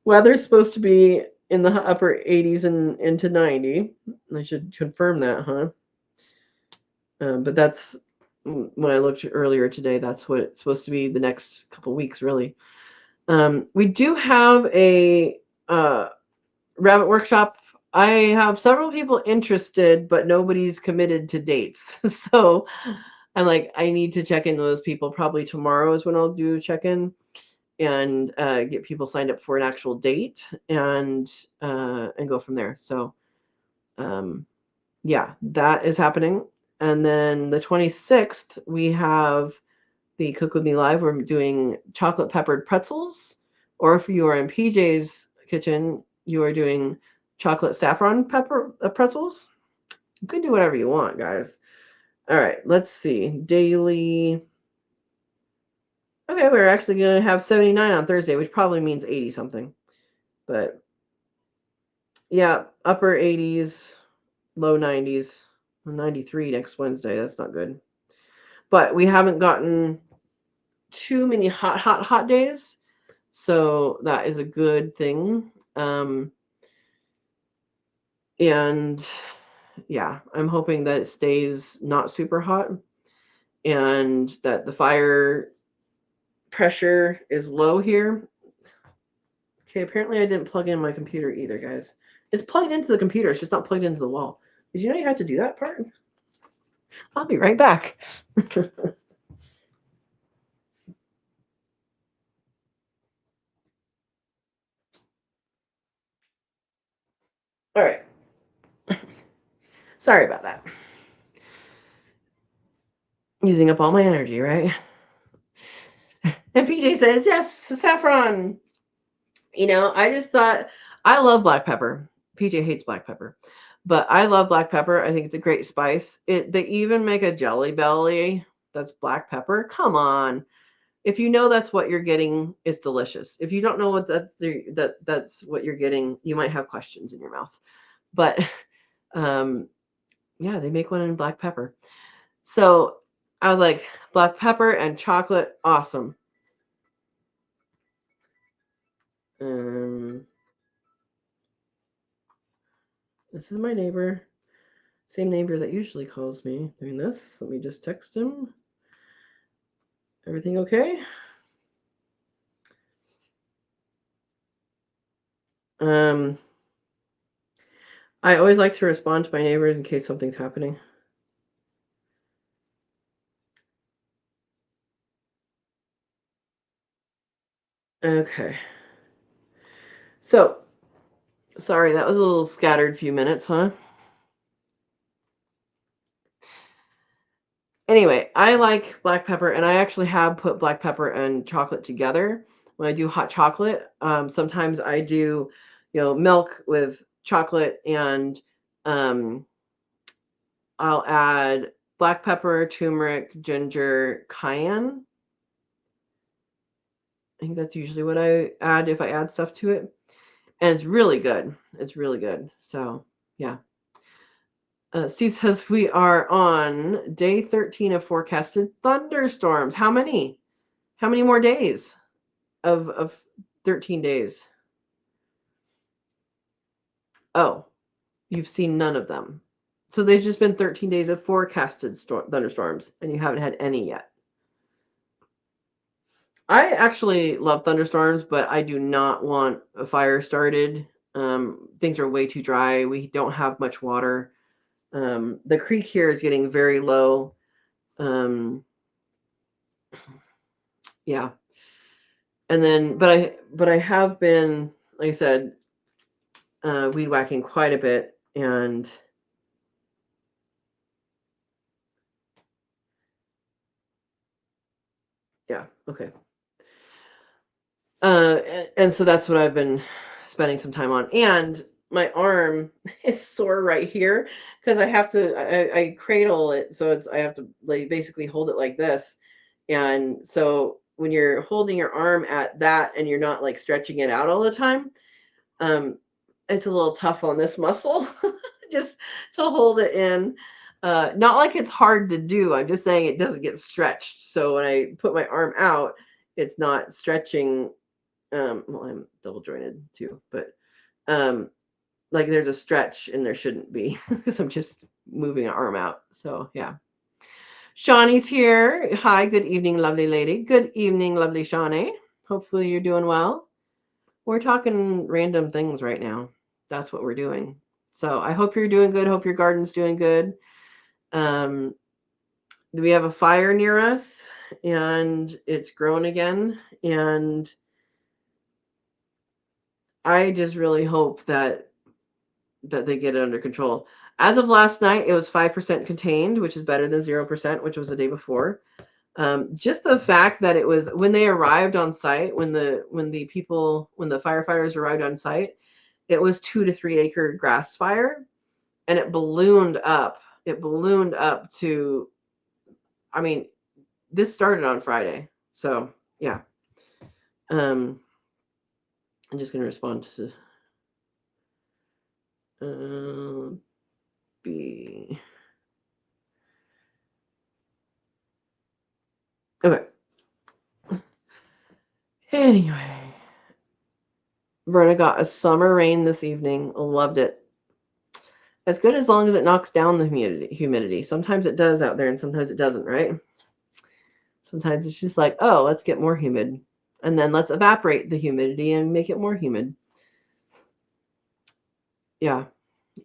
Weather's supposed to be in the upper 80s and into 90. I should confirm that, huh? But that's when I looked earlier today. That's what it's supposed to be the next couple weeks, really. We do have a rabbit workshop. I have several people interested, but nobody's committed to dates. So I'm like, I need to check in with those people. Probably tomorrow is when I'll do a check-in and get people signed up for an actual date and go from there. So yeah, that is happening. And then the 26th, we have the Cook With Me Live. We're doing chocolate peppered pretzels. Or if you are in PJ's kitchen, you are doing chocolate saffron pepper pretzels. You can do whatever you want, guys. All right, let's see. Daily. Okay, we're actually going to have 79 on Thursday, which probably means 80 something. But yeah, upper 80s, low 90s, 93 next Wednesday. That's not good. But we haven't gotten too many hot days. So that is a good thing. And yeah, I'm hoping that it stays not super hot and that the fire pressure is low here. Okay, apparently I didn't plug in my computer either, guys. It's plugged into the computer, it's just not plugged into the wall. Did you know you had to do that part? I'll be right back. All right. Sorry about that. Using up all my energy, right? And PJ says, yes, saffron. You know, I just thought, I love black pepper. PJ hates black pepper, but I love black pepper. I think it's a great spice. They even make a Jelly Belly that's black pepper. Come on. If you know that's what you're getting, it's delicious. If you don't know what that's what you're getting, you might have questions in your mouth. But yeah, they make one in black pepper. So I was like, black pepper and chocolate, awesome. This is my neighbor. Same neighbor that usually calls me doing this. Let me just text him. Everything okay? I always like to respond to my neighbors in case something's happening. Okay. So, sorry, that was a little scattered few minutes, huh? Anyway, I like black pepper, and I actually have put black pepper and chocolate together. When I do hot chocolate, sometimes I do, milk with chocolate, and I'll add black pepper, turmeric, ginger, cayenne. I think that's usually what I add if I add stuff to it. And it's really good. It's really good. So, yeah. Steve says we are on day 13 of forecasted thunderstorms. How many? How many more days of 13 days? Oh, you've seen none of them. So there's just been 13 days of forecasted thunderstorms, and you haven't had any yet. I actually love thunderstorms, but I do not want a fire started. Things are way too dry. We don't have much water. The creek here is getting very low. Yeah. And then, but I have been, like I said, weed whacking quite a bit, and yeah, okay. And so that's what I've been spending some time on. And my arm is sore right here because I have to I cradle it, so I have to like basically hold it like this. And so when you're holding your arm at that and you're not like stretching it out all the time, it's a little tough on this muscle just to hold it in. Not like it's hard to do. I'm just saying it doesn't get stretched. So when I put my arm out, it's not stretching. Well, I'm double jointed too, but like there's a stretch and there shouldn't be because I'm just moving an arm out. So yeah. Shawnee's here. Hi, good evening, lovely lady. Good evening, lovely Shawnee. Hopefully you're doing well. We're talking random things right now. That's what we're doing. So I hope you're doing good. Hope your garden's doing good. We have a fire near us and it's grown again. And I just really hope that they get it under control. As of last night, it was 5% contained, which is better than 0%, which was the day before. Just the fact that it was when they arrived on site, when the firefighters arrived on site, it was 2 to 3 acre grass fire, and it ballooned up. It ballooned up to, I mean, this started on Friday, so yeah. I'm just gonna respond to B. Okay. Anyway, Verna got a summer rain this evening. Loved it. It's good as long as it knocks down the humidity. Sometimes it does out there and sometimes it doesn't, right? Sometimes it's just like, oh, let's get more humid. And then let's evaporate the humidity and make it more humid. Yeah.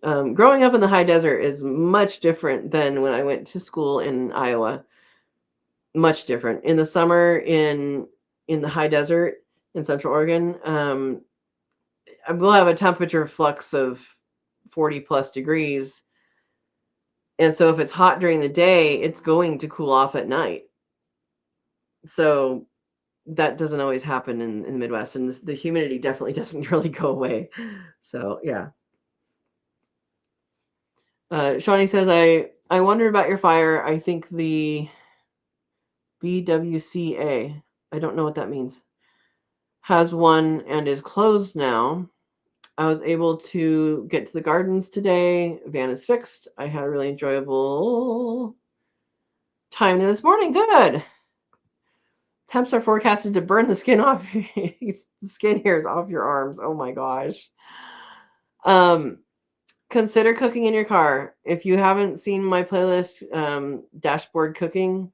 Growing up in the high desert is much different than when I went to school in Iowa. Much different. In the summer in the high desert in Central Oregon, we'll have a temperature flux of 40 plus degrees. And so if it's hot during the day, it's going to cool off at night. So that doesn't always happen in the Midwest, and the humidity definitely doesn't really go away. So yeah. Shawnee says, I wondered about your fire. I think the BWCA, I don't know what that means, has one and is closed now. I was able to get to the gardens today. Van is fixed. I had a really enjoyable time this morning. Good. Temps are forecasted to burn the skin off the skin hairs off your arms. Oh my gosh. Consider cooking in your car. If you haven't seen my playlist, dashboard cooking,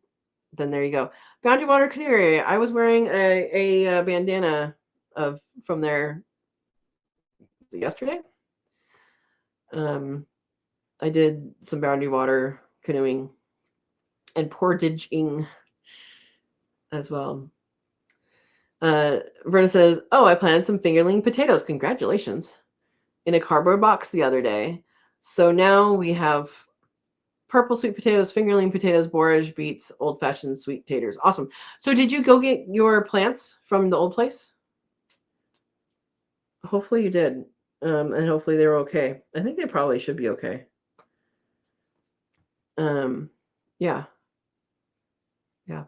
then there you go. Boundary Water Canary. I was wearing a bandana from there yesterday. I did some Boundary Water canoeing and portaging as well. Verna says, oh, I planted some fingerling potatoes. Congratulations. In a cardboard box the other day. So now we have purple sweet potatoes, fingerling potatoes, borage, beets, old-fashioned sweet taters. Awesome. So did you go get your plants from the old place? Hopefully you did. And hopefully they were okay. I think they probably should be okay. Yeah. Yeah.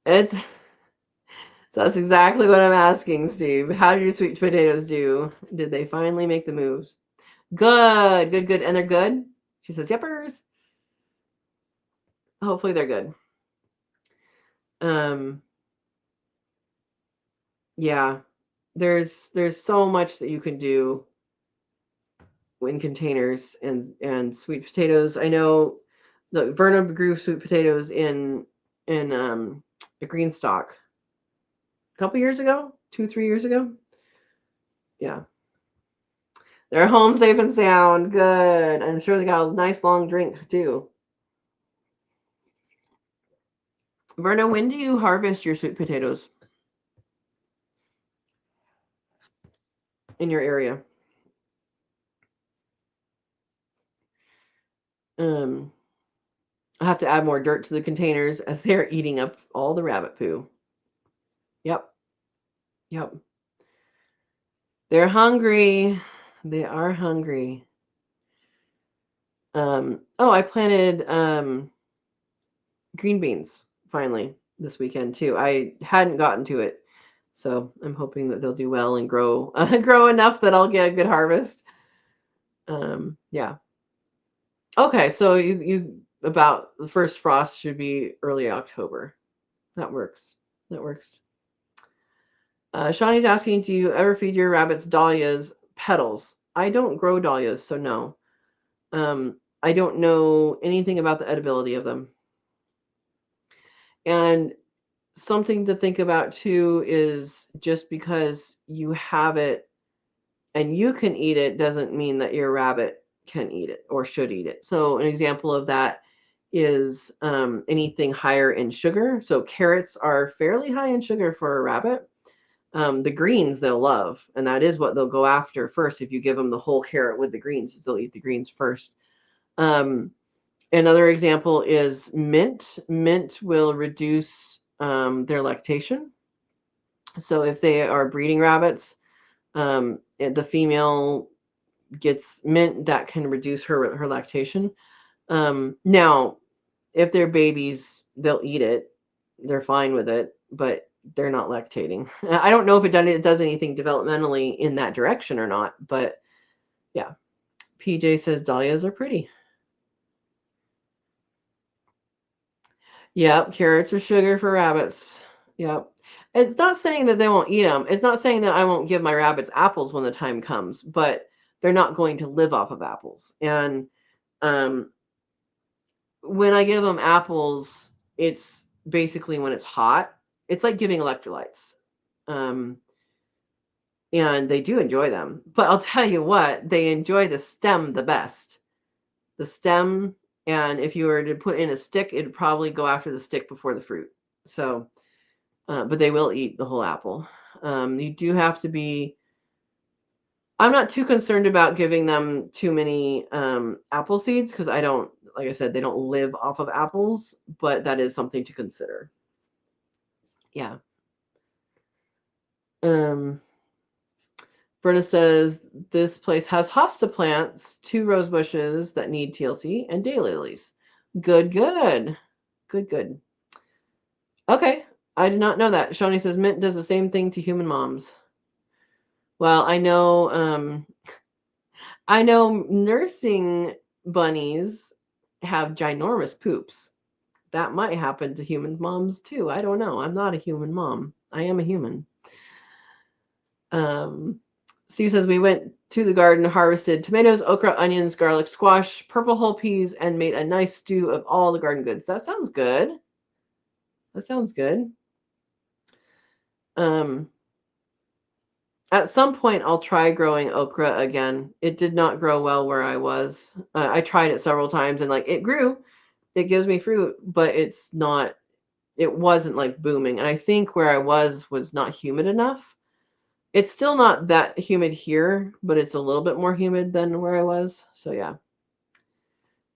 It's so that's exactly what I'm asking, Steve. How did your sweet potatoes do? Did they finally make the moves? Good, good, good. And they're good? She says, yepers. Hopefully they're good. Yeah. There's so much that you can do in containers and sweet potatoes. I know the Verna grew sweet potatoes in a green stock a couple years ago, 2-3 years ago. Yeah. They're home safe and sound. Good. I'm sure they got a nice long drink too. Verna, when do you harvest your sweet potatoes in your area? I have to add more dirt to the containers as they're eating up all the rabbit poo. Yep. Yep. They're hungry. They are hungry. I planted green beans finally this weekend too. I hadn't gotten to it. So I'm hoping that they'll do well and grow grow enough that I'll get a good harvest. Yeah. Okay, so you about the first frost should be early October. That works. That works. Shawnee's asking, do you ever feed your rabbits dahlias petals? I don't grow dahlias, so no. I don't know anything about the edibility of them. And something to think about too is just because you have it and you can eat it doesn't mean that your rabbit can eat it or should eat it. So an example of that is anything higher in sugar. So carrots are fairly high in sugar for a rabbit. The greens they'll love, and that is what they'll go after first. If you give them the whole carrot with the greens, they'll eat the greens first. Another example is mint. Mint will reduce their lactation. So if they are breeding rabbits, the female gets mint, that can reduce her lactation. Now, if they're babies, they'll eat it. They're fine with it, but they're not lactating. I don't know if it does anything developmentally in that direction or not, but yeah. PJ says dahlias are pretty. Yep, carrots are sugar for rabbits. Yep. It's not saying that they won't eat them. It's not saying that I won't give my rabbits apples when the time comes, but they're not going to live off of apples. And um, when I give them apples, it's basically when it's hot. It's like giving electrolytes. Um, and they do enjoy them. But I'll tell you what, they enjoy the stem the best. The stem, and if you were to put in a stick, it'd probably go after the stick before the fruit. So, but they will eat the whole apple. You do have to be. I'm not too concerned about giving them too many apple seeds because I don't, like I said, they don't live off of apples, but that is something to consider. Yeah. Berta says this place has hosta plants, 2 rose bushes that need TLC, and daylilies. Good, good. Good, good. Okay. I did not know that. Shawnee says mint does the same thing to human moms. Well, I know nursing bunnies have ginormous poops. That might happen to human moms too. I don't know. I'm not a human mom. I am a human. Steve says we went to the garden, harvested tomatoes, okra, onions, garlic, squash, purple whole peas, and made a nice stew of all the garden goods. That sounds good. That sounds good. At some point, I'll try growing okra again. It did not grow well where I was. I tried it several times and like it grew. It gives me fruit, but it's not. It wasn't like booming. And I think where I was not humid enough. It's still not that humid here, but it's a little bit more humid than where I was. So yeah.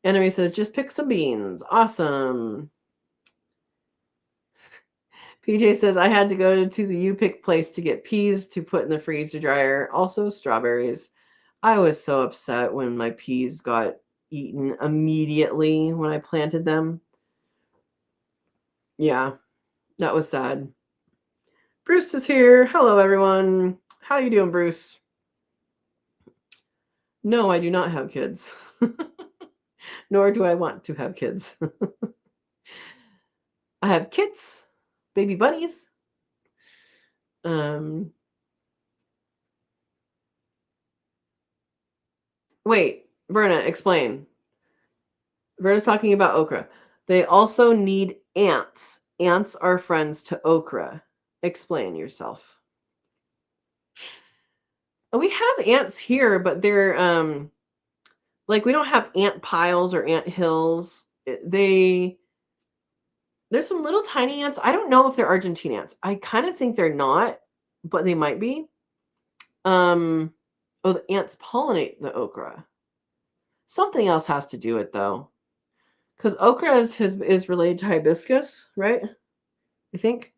Enemy says, just pick some beans. Awesome. PJ says, I had to go to the U-Pick place to get peas to put in the freezer dryer. Also strawberries. I was so upset when my peas got eaten immediately when I planted them. Yeah, that was sad. Bruce is here. Hello, everyone. How you doing, Bruce? No, I do not have kids. Nor do I want to have kids. I have kits, baby bunnies. Wait, Verna, explain. Verna's talking about okra. They also need ants. Ants are friends to okra. Explain yourself. We have ants here, but they're like we don't have ant piles or ant hills. There's some little tiny ants. I don't know if they're Argentine ants. I kind of think they're not, but they might be. Oh, the ants pollinate the okra. Something else has to do it though, because okra is related to hibiscus, right? I think.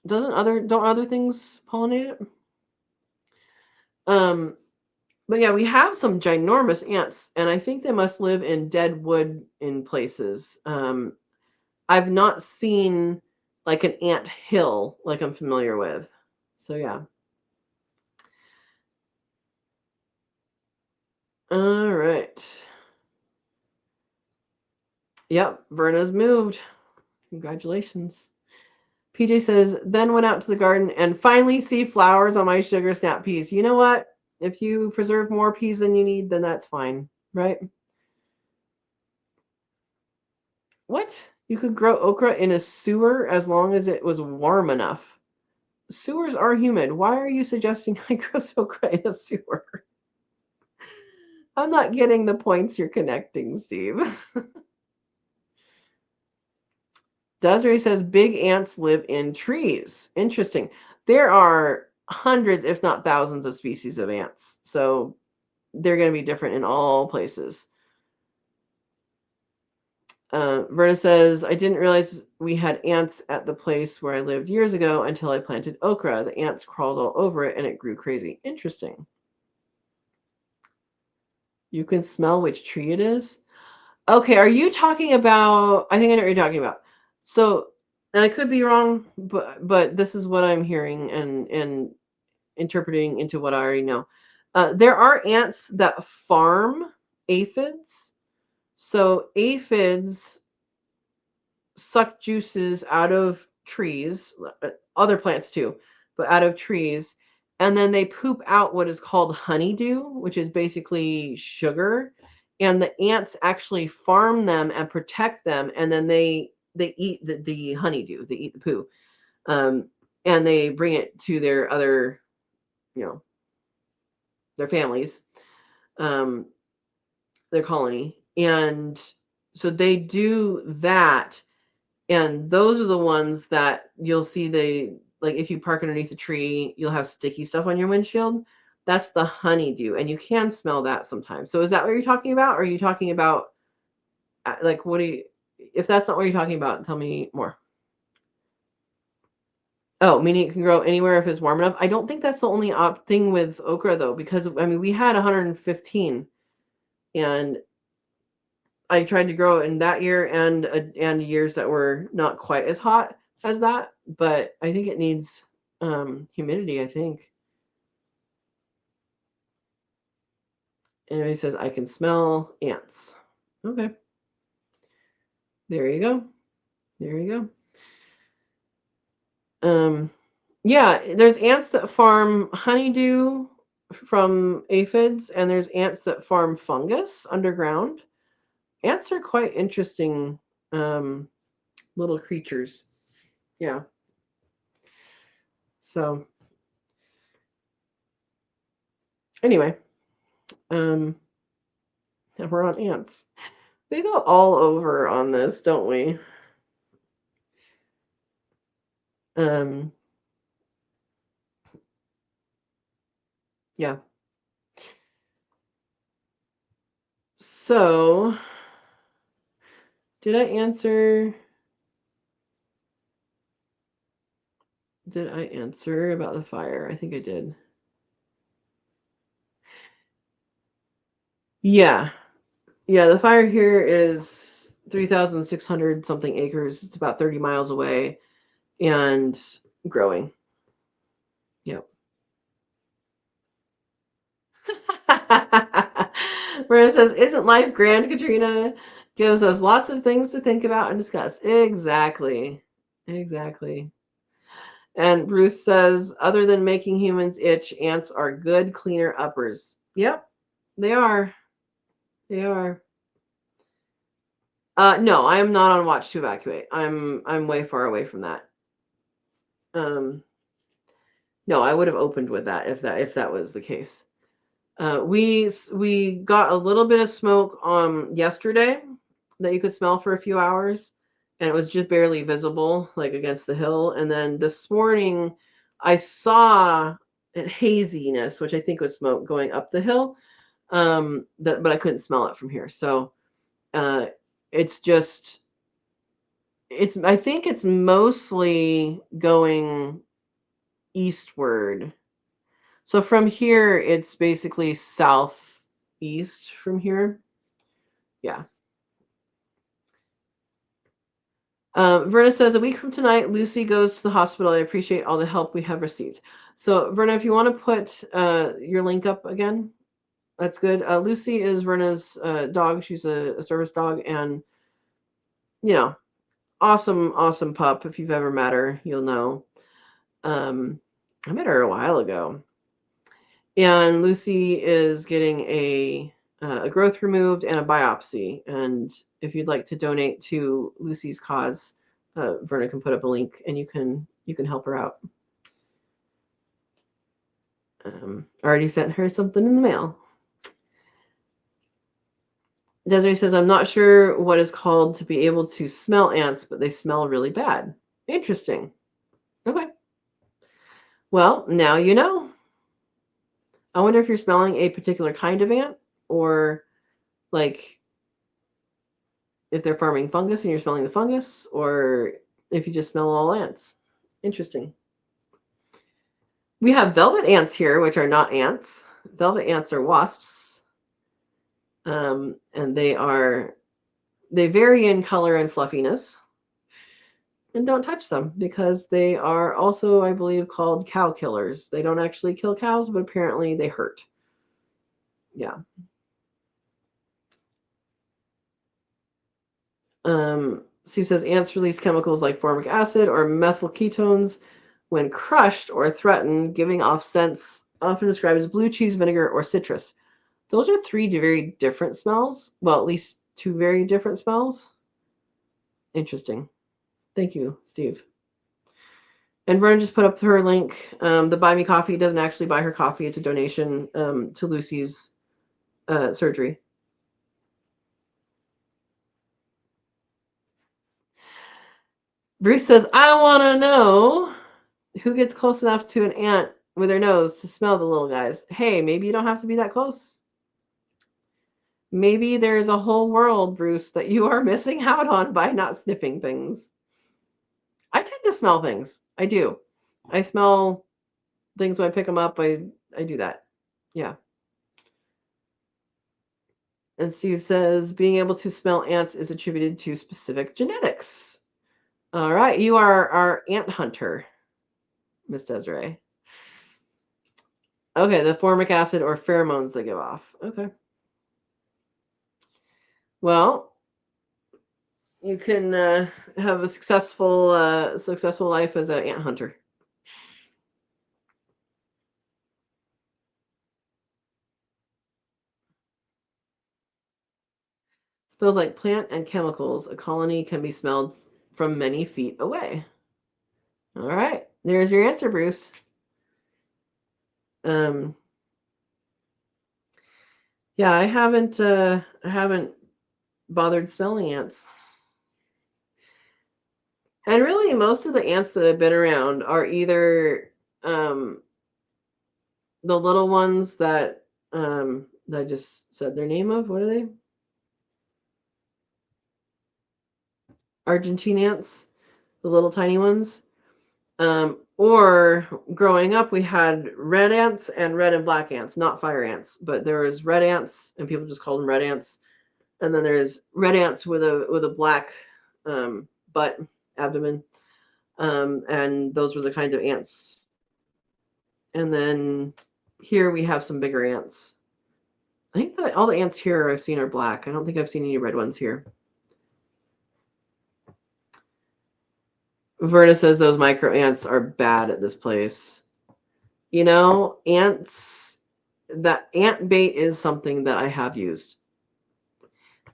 Don't other things pollinate it? But yeah, we have some ginormous ants, and I think they must live in dead wood in places. I've not seen like an ant hill like I'm familiar with. So yeah. All right. Yep, Verna's moved. Congratulations. PJ says, then went out to the garden and finally see flowers on my sugar snap peas. You know what? If you preserve more peas than you need, then that's fine, right? What? You could grow okra in a sewer as long as it was warm enough. Sewers are humid. Why are you suggesting I grow okra in a sewer? I'm not getting the points you're connecting, Steve. Desiree says big ants live in trees. Interesting. There are hundreds, if not thousands, of species of ants. So they're going to be different in all places. Verna says, I didn't realize we had ants at the place where I lived years ago until I planted okra. The ants crawled all over it and it grew crazy. Interesting. You can smell which tree it is. Okay, are you talking about, I think I know what you're talking about. So, and I could be wrong, but this is what I'm hearing and interpreting into what I already know. There are ants that farm aphids. So aphids suck juices out of trees, other plants too, but out of trees, and then they poop out what is called honeydew, which is basically sugar. And the ants actually farm them and protect them, and then they eat the honeydew, they eat the poo, and they bring it to their other, you know, their families, um, their colony, and so they do that. And those are the ones that you'll see, like if you park underneath a tree, you'll have sticky stuff on your windshield. That's the honeydew, and you can smell that sometimes. So is that what you're talking about? Or are you talking about like what do you, if that's not what you're talking about, tell me more. Oh, meaning it can grow anywhere if it's warm enough. I don't think that's the only thing with okra though, because I mean we had 115, and I tried to grow it in that year and years that were not quite as hot as that, but I think it needs humidity, I think. And he says I can smell ants. Okay. There you go. There you go. Yeah, there's ants that farm honeydew from aphids, and there's ants that farm fungus underground. Ants are quite interesting little creatures. Yeah. So anyway, we're on ants. We go all over on this, don't we? Yeah. So, did I answer? Did I answer about the fire? I think I did. Yeah. Yeah, the fire here is 3,600 something acres. It's about 30 miles away and growing. Yep. Brenda says, isn't life grand, Katrina? Gives us lots of things to think about and discuss. Exactly. Exactly. And Bruce says, other than making humans itch, ants are good cleaner uppers. Yep, they are. They are. No, I am not on watch to evacuate. I'm way far away from that. No, I would have opened with that if that was the case. We got a little bit of smoke yesterday that you could smell for a few hours, and it was just barely visible, like against the hill. And then this morning, I saw haziness, which I think was smoke going up the hill. But I couldn't smell it from here. So it's just I think it's mostly going eastward. So from here, it's basically southeast from here. Yeah. Verna says, a week from tonight, Lucy goes to the hospital. I appreciate all the help we have received. So, Verna, if you want to put your link up again, that's good. Lucy is Verna's dog. She's a service dog. And, you know, awesome, awesome pup. If you've ever met her, you'll know. I met her a while ago. And Lucy is getting a growth removed and a biopsy. And if you'd like to donate to Lucy's cause, Verna can put up a link, and you can help her out. Already sent her something in the mail. Desiree says, I'm not sure what is called to be able to smell ants, but they smell really bad. Interesting. Okay. Well, now you know. I wonder if you're smelling a particular kind of ant, or like if they're farming fungus and you're smelling the fungus, or if you just smell all ants. Interesting. We have velvet ants here, which are not ants. Velvet ants are wasps. And they vary in color and fluffiness. And don't touch them, because they are also, I believe, called cow killers. They don't actually kill cows, but apparently they hurt. Yeah. Steve says ants release chemicals like formic acid or methyl ketones when crushed or threatened, giving off scents often described as blue cheese, vinegar, or citrus. Those are three very different smells. Well, at least two very different smells. Interesting. Thank you, Steve. And Verna just put up her link. The Buy Me Coffee doesn't actually buy her coffee. It's a donation to Lucy's surgery. Bruce says, I want to know who gets close enough to an ant with their nose to smell the little guys. Hey, maybe you don't have to be that close. Maybe there's a whole world, Bruce, that you are missing out on by not sniffing things. I tend to smell things. I do. I smell things when I pick them up. I do that. Yeah. And Steve says being able to smell ants is attributed to specific genetics. All right. You are our ant hunter, Miss Desiree. Okay. The formic acid or pheromones they give off. Okay. Well, you can have a successful life as an ant hunter. Smells like plant and chemicals. A colony can be smelled from many feet away. All right, there's your answer, Bruce. Yeah, I haven't bothered smelling ants. And really, most of the ants that have been around are either the little ones that I just said their name of. What are they? Argentine ants, the little tiny ones. Or growing up, we had red ants and red and black ants, not fire ants, but there was red ants, and people just called them red ants. And then there's red ants with a black butt, abdomen, and those were the kind of ants. And then here we have some bigger ants. I think that all the ants here I've seen are black. I don't think I've seen any red ones here. Verna says those micro ants are bad at this place. You know, ants, that ant bait is something that I have used.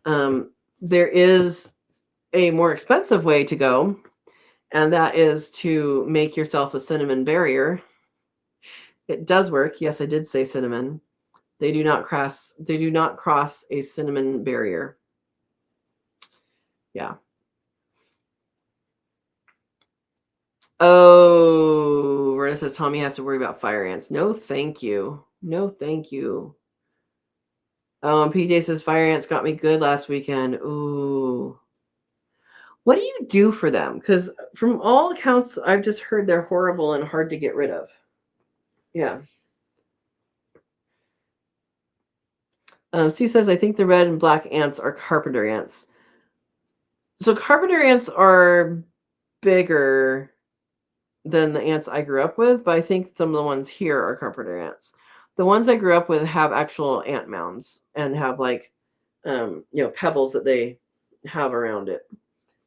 There is a more expensive way to go, and that is to make yourself a cinnamon barrier. It does work. Yes, I did say cinnamon. They do not cross a cinnamon barrier. Yeah. Oh, Verna says Tommy has to worry about fire ants. No, thank you. No, thank you. Oh, and PJ says fire ants got me good last weekend. Ooh. What do you do for them? Because from all accounts, I've just heard they're horrible and hard to get rid of. Yeah. Steve says, I think the red and black ants are carpenter ants. So carpenter ants are bigger than the ants I grew up with, but I think some of the ones here are carpenter ants. The ones I grew up with have actual ant mounds and have like, pebbles that they have around it.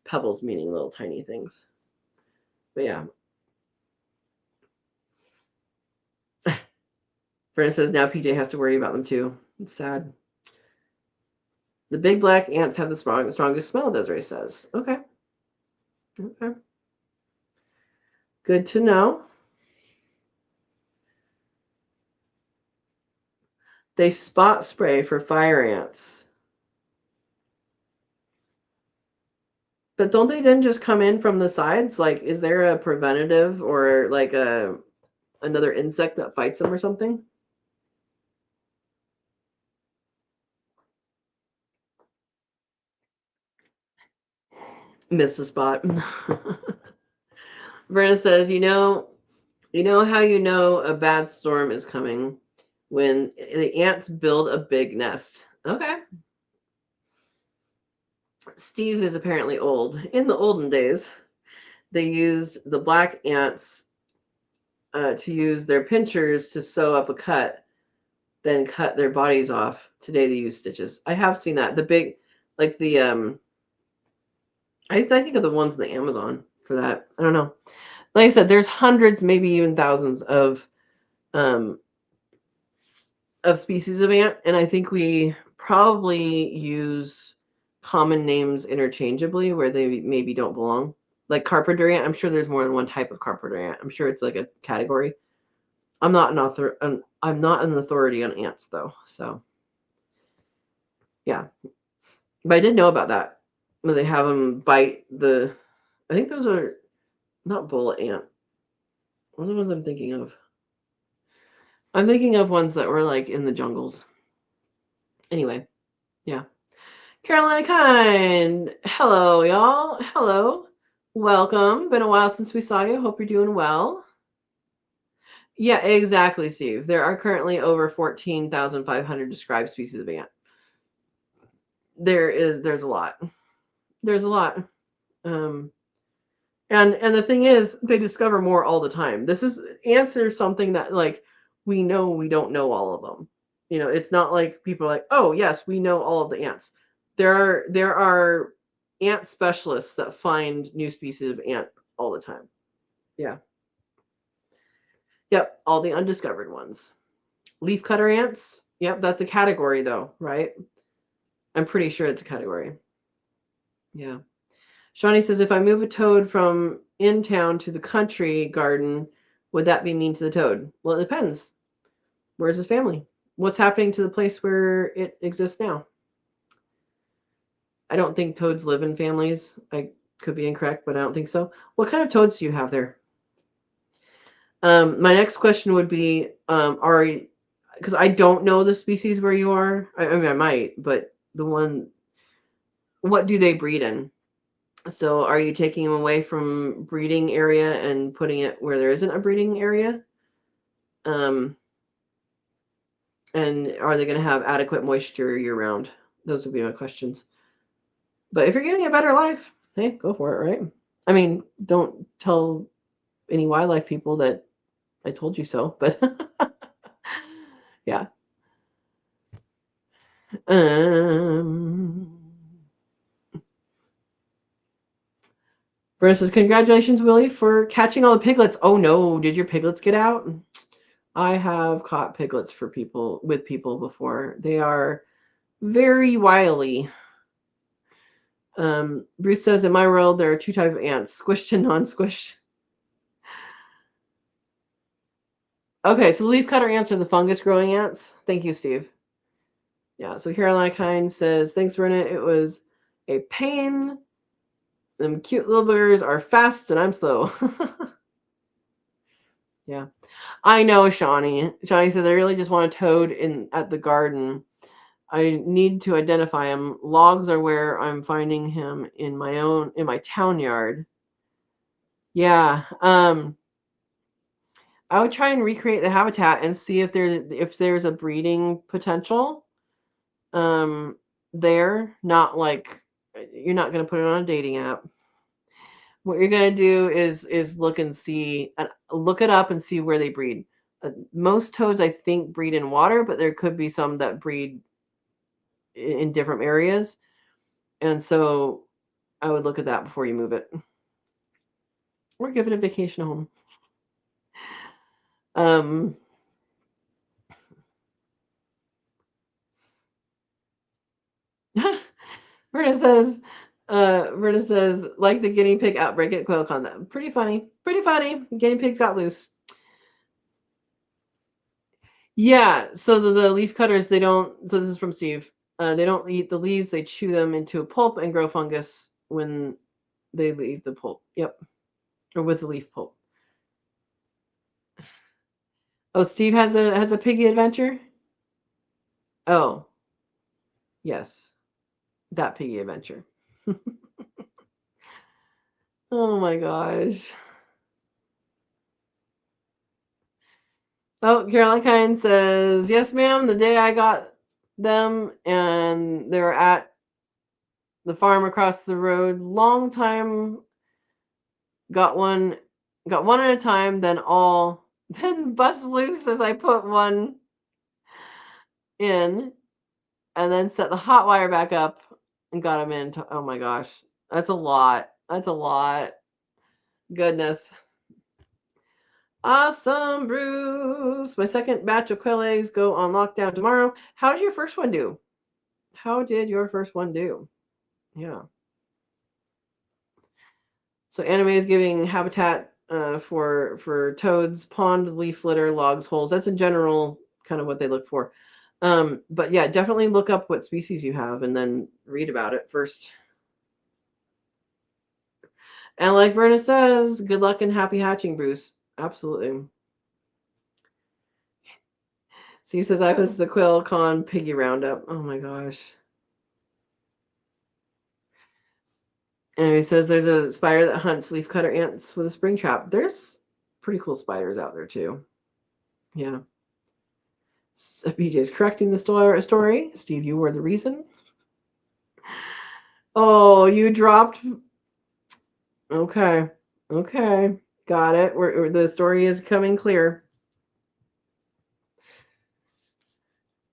Pebbles meaning little tiny things. But yeah. Brenda says now PJ has to worry about them too. It's sad. The big black ants have the strongest smell, Desiree says. Okay. Okay. Good to know. They spot spray for fire ants. But don't they then just come in from the sides? Like, is there a preventative or like another insect that fights them or something? Missed the spot. Brenda says, you know how you know a bad storm is coming when the ants build a big nest. Okay. Steve is apparently old. In the olden days, they used the black ants to use their pinchers to sew up a cut, then cut their bodies off. Today they use stitches. I have seen that. The big, like the I think of the ones in the Amazon for that. I don't know. Like I said, there's hundreds, maybe even thousands um of species of ant, and I think we probably use common names interchangeably where they maybe don't belong. Like carpenter ant, I'm sure there's more than one type of carpenter ant. I'm sure it's like a category. I'm not an author. I'm not an authority on ants though, so yeah. But I did know about that when they have them bite the. I think those are not bullet ant. What are the ones I'm thinking of? I'm thinking of ones that were like in the jungles. Anyway, yeah. Carolina Kind. Hello, y'all. Hello. Welcome. Been a while since we saw you. Hope you're doing well. Yeah, exactly, Steve. There are currently over 14,500 described species of ant. There's a lot. There's a lot. And the thing is, they discover more all the time. This is ants are something that like we know we don't know all of them. You know, it's not like people are like, oh yes, we know all of the ants. There are ant specialists that find new species of ant all the time. Yeah. Yep, all the undiscovered ones. Leafcutter ants. Yep, that's a category though, right? I'm pretty sure it's a category. Yeah. Shawnee says, if I move a toad from in town to the country garden, would that be mean to the toad? Well, it depends. Where's his family? What's happening to the place where it exists now? I don't think toads live in families. I could be incorrect, but I don't think so. What kind of toads do you have there? My next question would be, because I don't know the species where you are. I mean, I might, but what do they breed in? So are you taking them away from breeding area and putting it where there isn't a breeding area? And are they going to have adequate moisture year round? Those would be my questions. But if you're getting a better life, hey, go for it, right? I mean, don't tell any wildlife people that I told you so, but yeah. Brenda says, congratulations, Willie, for catching all the piglets. Oh no, did your piglets get out? I have caught piglets with people before. They are very wily. Bruce says, in my world, there are two types of ants, squished and non-squished. Okay, so leafcutter ants are the fungus-growing ants. Thank you, Steve. Yeah, so Caroline Kind says, thanks, Brenna. It was a pain. Them cute little boogers are fast and I'm slow. Yeah. I know, Shawnee. Shawnee says, I really just want a toad at the garden. I need to identify him. Logs are where I'm finding him in my town yard. Yeah. I would try and recreate the habitat and see if there's a breeding potential. There, not like you're not going to put it on a dating app. What you're going to do is look it up and see where they breed. Most toads, I think, breed in water, but there could be some that breed in different areas. And so I would look at that before you move it. Or give it a vacation home. Verna says, like the guinea pig outbreak at QuailCon. Pretty funny. Pretty funny. Guinea pigs got loose. Yeah, so the leaf cutters, they don't, so this is from Steve. They don't eat the leaves, they chew them into a pulp and grow fungus when they leave the pulp. Yep. Or with the leaf pulp. Oh, Steve has a piggy adventure? Oh. Yes. That piggy adventure. Oh my gosh. Oh, Caroline Kine says, yes, ma'am. The day I got them and they were at the farm across the road, long time, got one at a time, then bust loose as I put one in and then set the hot wire back up and got them in. Oh my gosh. That's a lot. That's a lot. Goodness. Awesome, Bruce. My second batch of quail eggs go on lockdown tomorrow. How did your first one do? Yeah. So Anime is giving habitat for toads, pond, leaf litter, logs, holes. That's in general kind of what they look for. But yeah, definitely look up what species you have and then read about it first. And like Verna says, good luck and happy hatching, Bruce. Absolutely. So he says I was the QuailCon piggy roundup. Oh my gosh. And he says there's a spider that hunts leafcutter ants with a spring trap. There's pretty cool spiders out there too. Yeah. BJ's correcting the story. Steve, you were the reason. Oh, you dropped. Okay. Okay. Got it. The story is coming clear.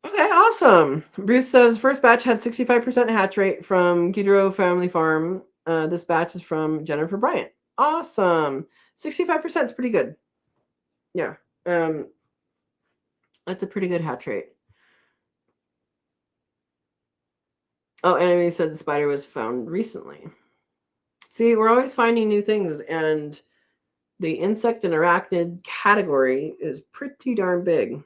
Okay, awesome. Bruce says first batch had 65% hatch rate from Gidro Family Farm. This batch is from Jennifer Bryant. Awesome. 65% is pretty good. Yeah. That's a pretty good hatch rate. Oh, Enemy said the spider was found recently. See, we're always finding new things, and the insect and arachnid category is pretty darn big.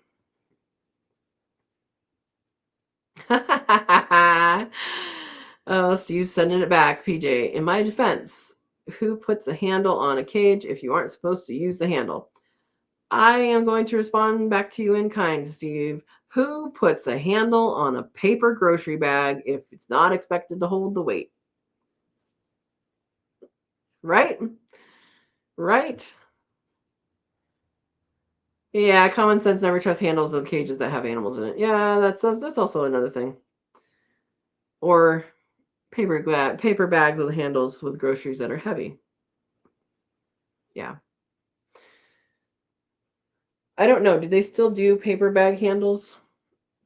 Oh, Steve's sending it back, PJ. In my defense, who puts a handle on a cage if you aren't supposed to use the handle? I am going to respond back to you in kind, Steve. Who puts a handle on a paper grocery bag if it's not expected to hold the weight? Right? Right? Yeah, common sense never trust handles of cages that have animals in it. Yeah, that's also another thing. Or paper bags with handles with groceries that are heavy. Yeah. I don't know. Do they still do paper bag handles?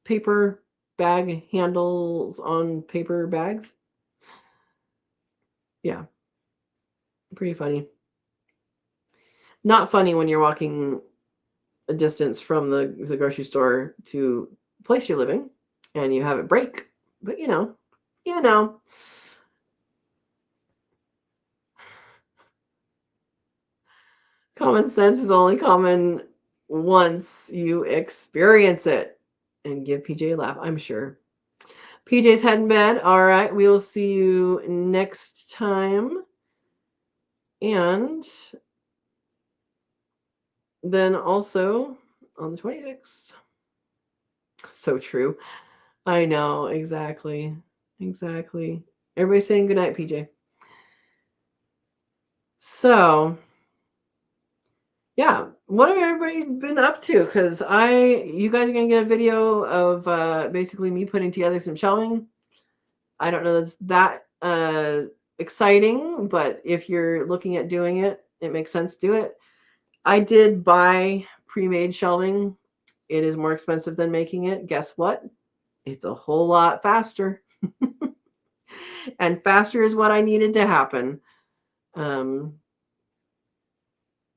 Paper bag handles on paper bags? Yeah. Pretty funny. Not funny when you're walking a distance from the grocery store to the place you're living and you have it break. But you know. Common sense is only common once you experience it. And give PJ a laugh, I'm sure. PJ's head in bed. All right, we will see you next time. And then also on the 26th. So true. I know, exactly. Exactly. Everybody's saying goodnight, PJ. So, yeah, what have everybody been up to? Because you guys are going to get a video of basically me putting together some shelving. I don't know that's that exciting, but if you're looking at doing it, it makes sense to do it. I did buy pre-made shelving. It is more expensive than making it. Guess what? It's a whole lot faster. And faster is what I needed to happen.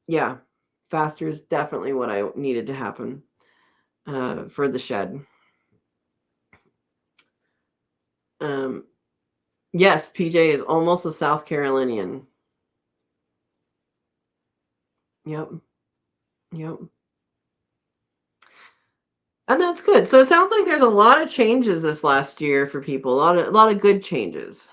Yeah, faster is definitely what I needed to happen for the shed. Yes, PJ is almost a South Carolinian. Yep. Yep. And that's good. So it sounds like there's a lot of changes this last year for people. A lot of good changes.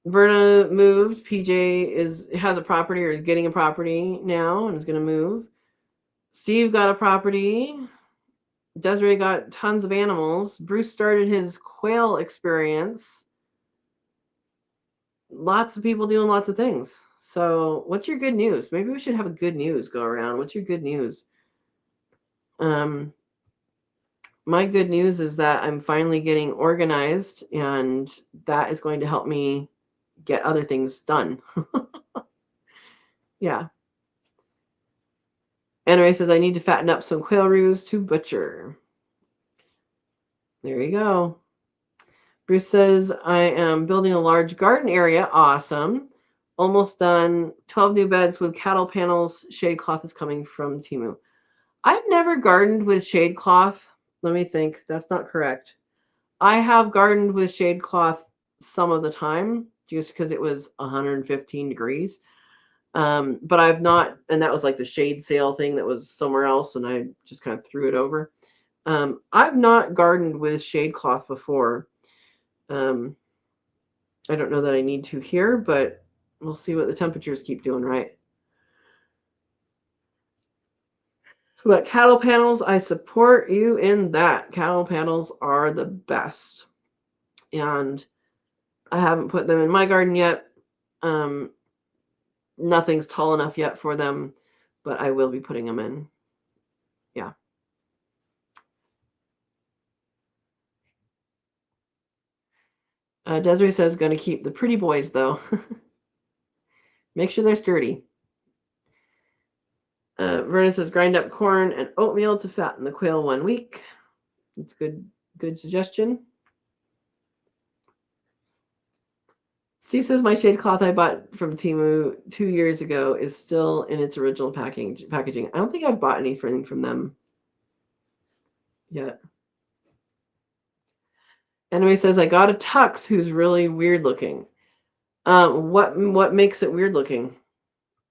Verna moved. PJ has a property or is getting a property now and is going to move. Steve got a property. Desiree got tons of animals. Bruce started his quail experience. Lots of people doing lots of things. So what's your good news? Maybe we should have a good news go around. What's your good news? My good news is that I'm finally getting organized, and that is going to help me get other things done. Yeah. Anyway, says I need to fatten up some quail roos to butcher. There you go. Bruce says I am building a large garden area. Awesome. Almost done. 12 new beds with cattle panels. Shade cloth is coming from Temu. I've never gardened with shade cloth. Let me think. That's not correct. I have gardened with shade cloth some of the time just because it was 115 degrees. But I've not, and that was like the shade sale thing that was somewhere else, and I just kind of threw it over. I've not gardened with shade cloth before. I don't know that I need to here, but we'll see what the temperatures keep doing, right? But cattle panels, I support you in that. Cattle panels are the best. And I haven't put them in my garden yet. Nothing's tall enough yet for them, but I will be putting them in. Yeah. Desiree says going to keep the pretty boys, though. Make sure they're sturdy. Verna says grind up corn and oatmeal to fatten the quail 1 week. That's good suggestion. Steve says my shade cloth I bought from Temu 2 years ago is still in its original packaging. I don't think I've bought anything from them yet. Anyway, says I got a tux who's really weird looking. What makes it weird looking?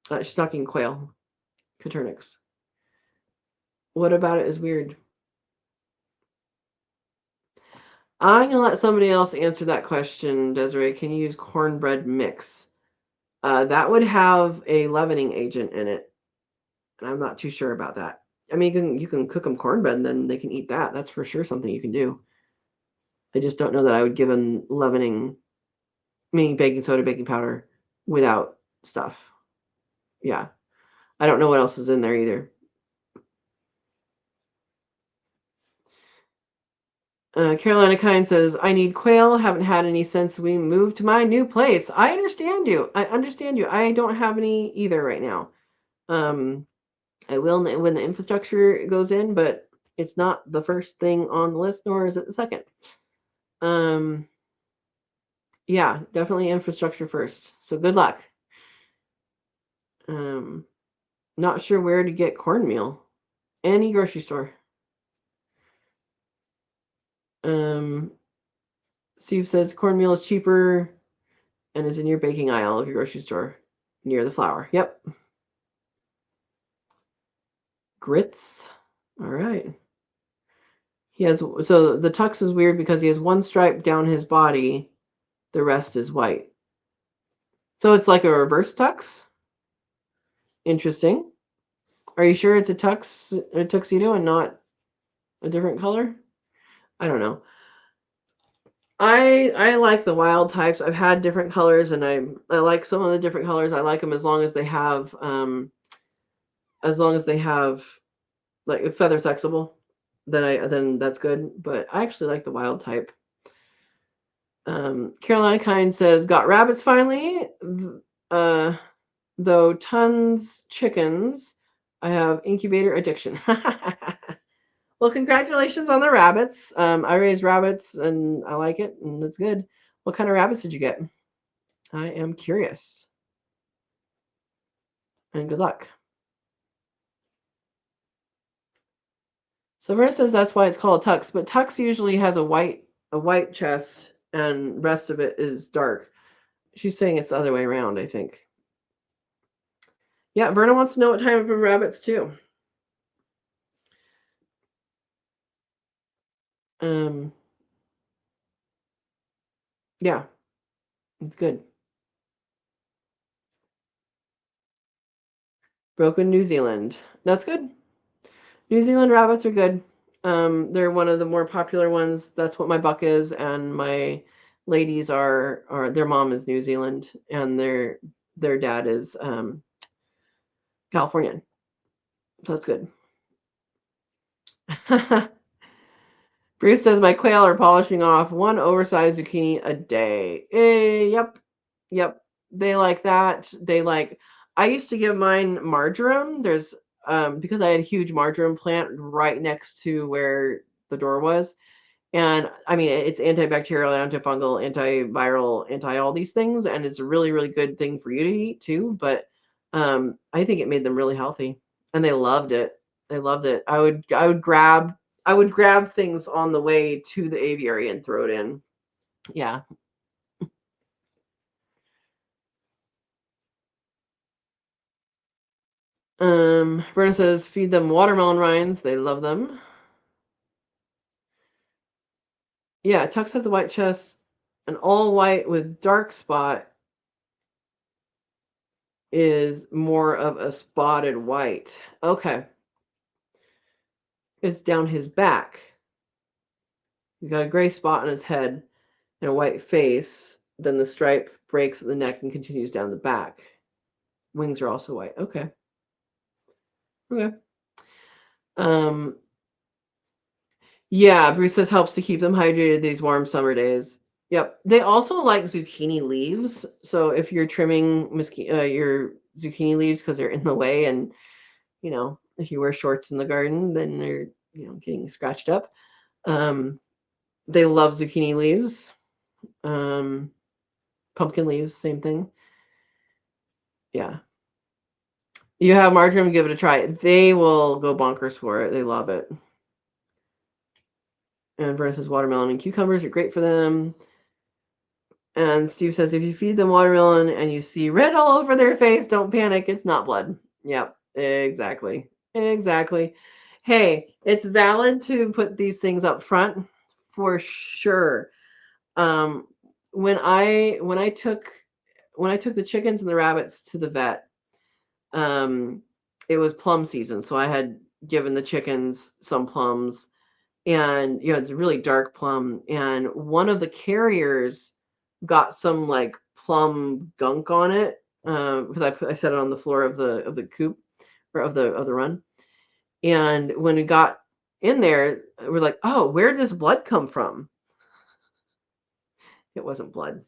She's talking quail, Caturnix. What about it is weird? I'm gonna let somebody else answer that question. Desiree, can you use cornbread mix? That would have a leavening agent in it, and I'm not too sure about that. I mean, you can cook them cornbread, and then they can eat that. That's for sure something you can do. I just don't know that I would give them leavening, meaning baking soda, baking powder, without stuff. Yeah, I don't know what else is in there either. Carolina Kind says, I need quail. Haven't had any since we moved to my new place. I understand you. I don't have any either right now. I will when the infrastructure goes in, but it's not the first thing on the list, nor is it the second. Yeah, definitely infrastructure first. So good luck. Not sure where to get cornmeal. Any grocery store. Steve says cornmeal is cheaper and is in your baking aisle of your grocery store near the flour. Yep. Grits. All right. So the tux is weird because he has one stripe down his body, the rest is white. So it's like a reverse tux. Interesting. Are you sure it's a tuxedo and not a different color? I don't know. I like the wild types. I've had different colors, and I like some of the different colors. I like them as long as they have like feather flexible. Then that's good. But I actually like the wild type. Carolina Kind says got rabbits finally. Though tons chickens, I have incubator addiction. Well, congratulations on the rabbits. I raised rabbits and I like it and it's good. What kind of rabbits did you get? I am curious. And good luck. So Verna says that's why it's called tux, but tux usually has a white chest and rest of it is dark. She's saying it's the other way around, I think. Yeah, Verna wants to know what type of rabbits too. Um, yeah, it's good. Broken New Zealand. That's good. New Zealand rabbits are good. They're one of the more popular ones. That's what my buck is, and my ladies are their mom is New Zealand, and their dad is Californian. So that's good. Bruce says my quail are polishing off one oversized zucchini a day. Yep, yep. They like that. They like. I used to give mine marjoram. There's because I had a huge marjoram plant right next to where the door was. And I mean, it's antibacterial, antifungal, antiviral, anti all these things, and it's a really, really good thing for you to eat too. But I think it made them really healthy, and they loved it. They loved it. I would grab things on the way to the aviary and throw it in. Yeah. Verna says feed them watermelon rinds. They love them. Yeah, Tux has a white chest, an all white with dark spot is more of a spotted white. Okay. It's down his back. He's got a gray spot on his head and a white face. Then the stripe breaks at the neck and continues down the back. Wings are also white. Okay. Okay. Um, yeah, Bruce says helps to keep them hydrated these warm summer days. Yep. They also like zucchini leaves. So if you're trimming your zucchini leaves because they're in the way, and if you wear shorts in the garden, then they're getting scratched up. They love zucchini leaves. Um, Pumpkin leaves, same thing. Yeah. You have marjoram, give it a try. They will go bonkers for it. They love it. And versus watermelon and cucumbers are great for them. And Steve says if you feed them watermelon and you see red all over their face, don't panic. It's not blood. Yep, exactly. Exactly. Hey, it's valid to put these things up front for sure. Um, when I took the chickens and the rabbits to the vet, um, it was plum season, so I had given the chickens some plums, and it's a really dark plum, and one of the carriers got some like plum gunk on it because I set it on the floor of the coop or of the run, and when we got in there, we're like, oh, where did this blood come from? It wasn't blood.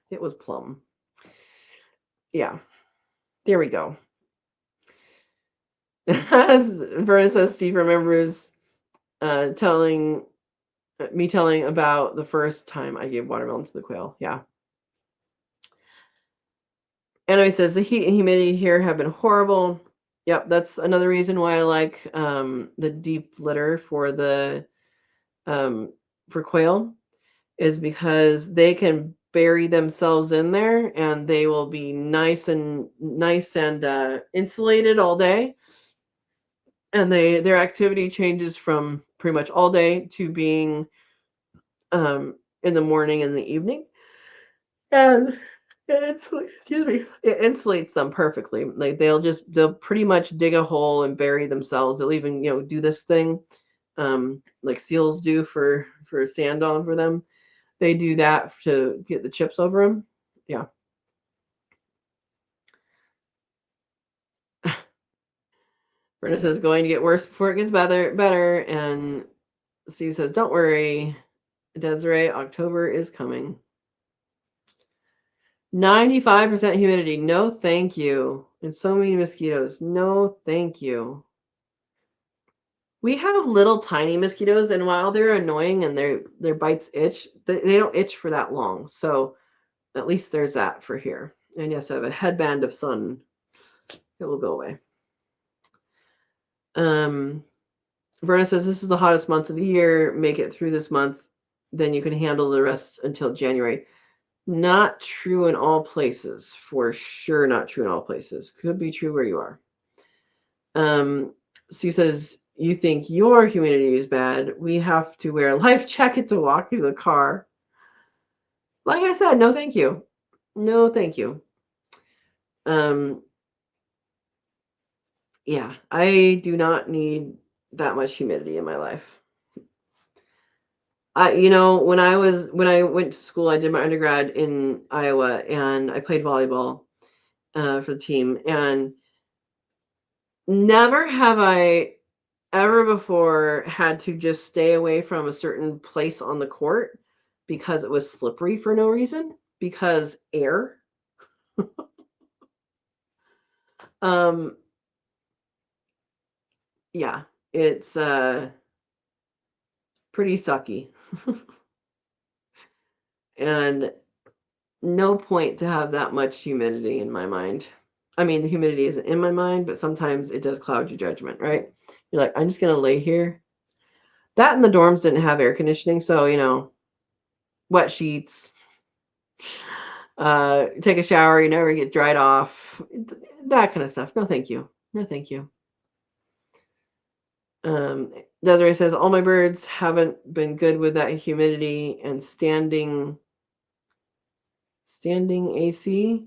It was plum. Yeah, there we go. As Verna says, Steve remembers telling telling about the first time I gave watermelon to the quail. Yeah. Anyway, says the heat and humidity here have been horrible. Yep, that's another reason why I like the deep litter for quail is because they can bury themselves in there and they will be nice and insulated all day, and their activity changes from pretty much all day to being in the morning and the evening, and it insulates them perfectly. Like they'll pretty much dig a hole and bury themselves. They'll even do this thing like seals do for sand on for them. They do that to get the chips over them. Yeah. Brenda says going to get worse before it gets better, and Steve says don't worry, Desiree, October is coming. 95% humidity. No, thank you. And so many mosquitoes. No, thank you. We have little tiny mosquitoes, and while they're annoying and their bites itch, they don't itch for that long. So at least there's that for here. And yes, I have a headband of sun. It will go away. Verna says this is the hottest month of the year. Make it through this month, then you can handle the rest until January. Not true in all places, for sure. Not true in all places. Could be true where you are. Sue says you think your humidity is bad. We have to wear a life jacket to walk through the car. Like I said, no, thank you. No, thank you. Yeah, I do not need that much humidity in my life. When I went to school, I did my undergrad in Iowa, and I played volleyball for the team. And never have I ever before had to just stay away from a certain place on the court because it was slippery for no reason, because air. Yeah, it's pretty sucky. And no point to have that much humidity in my mind. I mean, the humidity isn't in my mind, but sometimes it does cloud your judgment, right? You're like, I'm just going to lay here. That and the dorms didn't have air conditioning, so, wet sheets, take a shower, you never get dried off, that kind of stuff. No, thank you. No, thank you. Desiree says, all my birds haven't been good with that humidity and standing AC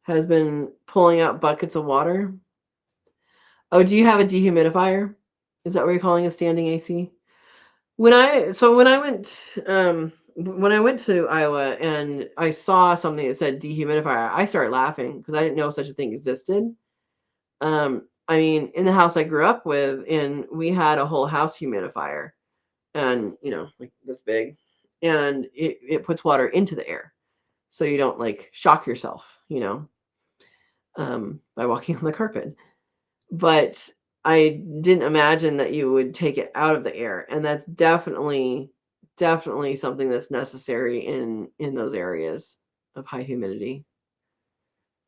has been pulling out buckets of water. Oh, do you have a dehumidifier? Is that what you're calling a standing AC? When I went to Iowa and I saw something that said dehumidifier, I started laughing because I didn't know such a thing existed. I mean, in the house I grew up with, we had a whole house humidifier, and like this big, and it puts water into the air, so you don't like shock yourself, by walking on the carpet. But I didn't imagine that you would take it out of the air, and that's definitely something that's necessary in those areas of high humidity.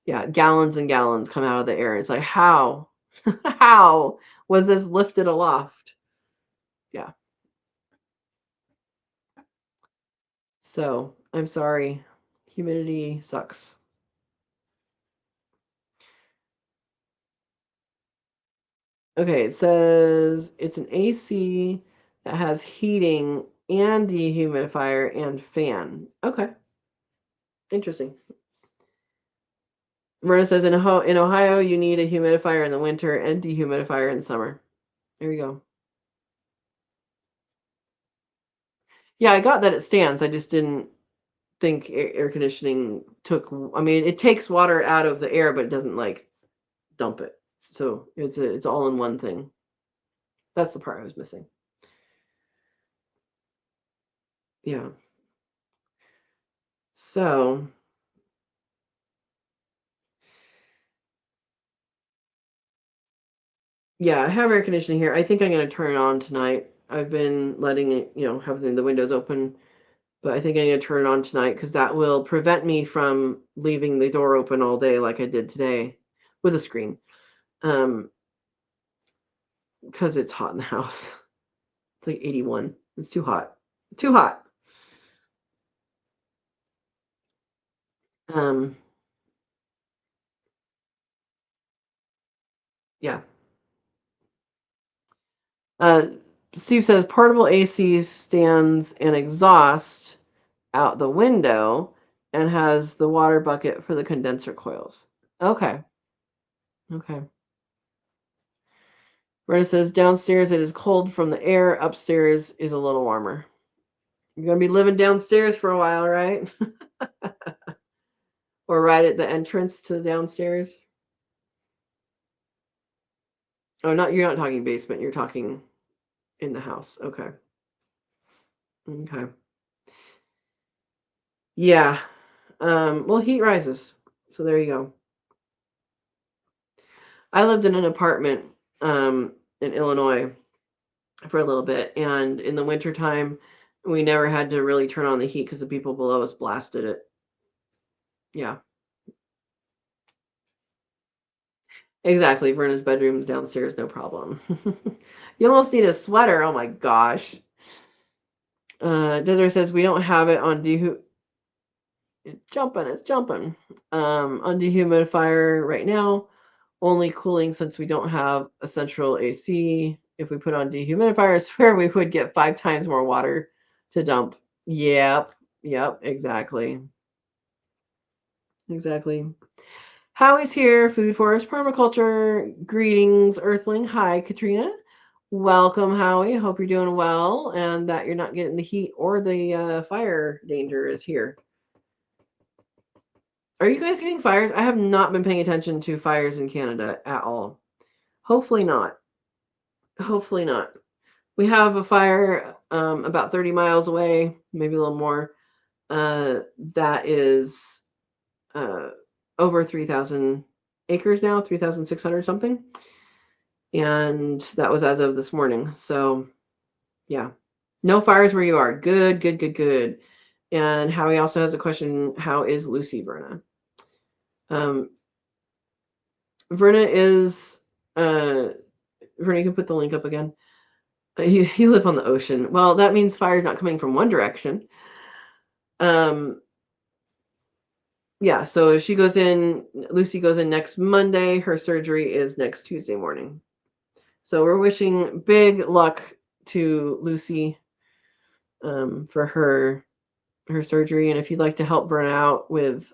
Yeah, gallons and gallons come out of the air. It's like, how how was this lifted aloft? Yeah. So I'm sorry, humidity sucks. Okay, it says it's an AC that has heating and dehumidifier and fan. Okay, interesting. Myrna says in Ohio, you need a humidifier in the winter and dehumidifier in the summer. There you go. Yeah, I got that it stands. I just didn't think air conditioning took. I mean, it takes water out of the air, but it doesn't like dump it. So it's all in one thing. That's the part I was missing. Yeah. So yeah, I have air conditioning here. I think I'm going to turn it on tonight. I've been letting it, having the windows open, but I think I'm going to turn it on tonight because that will prevent me from leaving the door open all day like I did today with a screen. Because it's hot in the house. It's like 81. It's too hot. Too hot. Yeah. Uh, Steve says portable AC stands and exhaust out the window and has the water bucket for the condenser coils. Okay. Okay. Rita says downstairs it is cold from the air. Upstairs is a little warmer. You're going to be living downstairs for a while, right? Or right at the entrance to the downstairs. Oh, you're not talking basement. You're talking in the house. Okay. Okay. Yeah. Well, heat rises. So there you go. I lived in an apartment in Illinois for a little bit. And in the wintertime, we never had to really turn on the heat because the people below us blasted it. Yeah, exactly. Verna's bedroom's downstairs, no problem. You almost need a sweater. Oh my gosh. Desiree says we don't have it on it's jumping. On dehumidifier right now, only cooling since we don't have a central AC. If we put on dehumidifier, I swear we would get 5 times more water to dump. Yep. Yep, exactly. Exactly. Howie's here, Food Forest Permaculture. Greetings, Earthling. Hi, Katrina. Welcome, Howie. Hope you're doing well and that you're not getting the heat or the fire danger is here. Are you guys getting fires? I have not been paying attention to fires in Canada at all. Hopefully not. Hopefully not. We have a fire about 30 miles away, maybe a little more, that is over 3,000 acres now, 3,600 something. And that was as of this morning. So, yeah. No fires where you are. Good, good, good, good. And Howie also has a question. How is Lucy, Verna? Um, Verna is, Verna, you can put the link up again. You live on the ocean. Well, that means fire's not coming from one direction. Yeah, so Lucy goes in next Monday. Her surgery is next Tuesday morning. So we're wishing big luck to Lucy for her surgery. And if you'd like to help Verna out with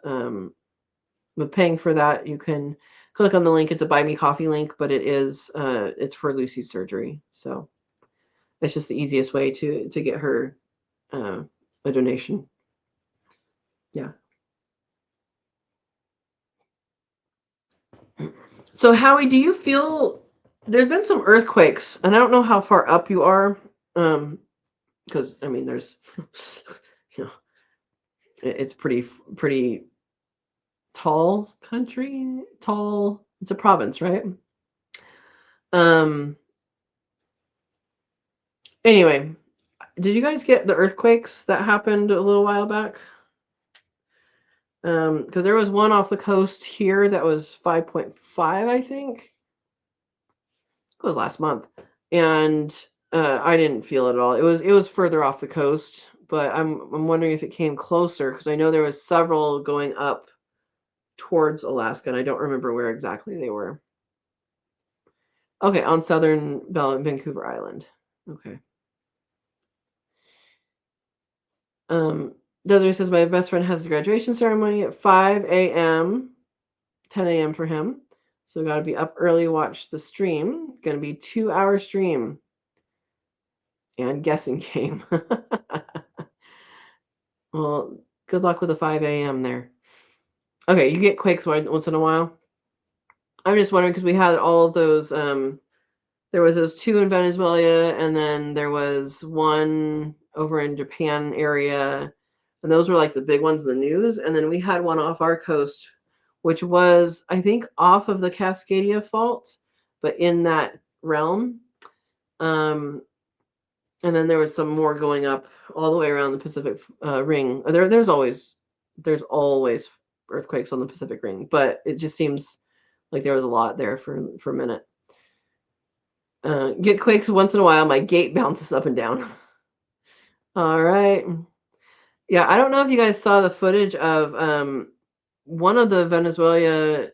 paying for that, you can click on the link. It's a buy me coffee link, but it's for Lucy's surgery. So it's just the easiest way to get her a donation. Yeah. So Howie, do you feel there's been some earthquakes, and I don't know how far up you are, because I mean there's, you know, it's pretty tall country, tall. It's a province, right? Um. Anyway, did you guys get the earthquakes that happened a little while back? Because there was one off the coast here that was 5.5, I think. It was last month, and I didn't feel it at all. It was further off the coast, but I'm wondering if it came closer because I know there was several going up towards Alaska, and I don't remember where exactly they were. Okay, on southern Vancouver Island. Okay. Desiree says my best friend has a graduation ceremony at 5 a.m., 10 a.m. for him. So got to be up early, watch the stream. Going to be 2-hour stream and guessing game. Well, good luck with the 5 a.m. there. Okay, you get quakes once in a while. I'm just wondering because we had all of those. There was those 2 in Venezuela, and then there was one over in Japan area, and those were like the big ones in the news. And then we had one off our coast, which was I think off of the Cascadia Fault, but in that realm. And then there was some more going up all the way around the Pacific Ring. There's always earthquakes on the Pacific Ring, but it just seems like there was a lot there for a minute. Get quakes once in a while. My gate bounces up and down. All right. Yeah, I don't know if you guys saw the footage of one of the Venezuela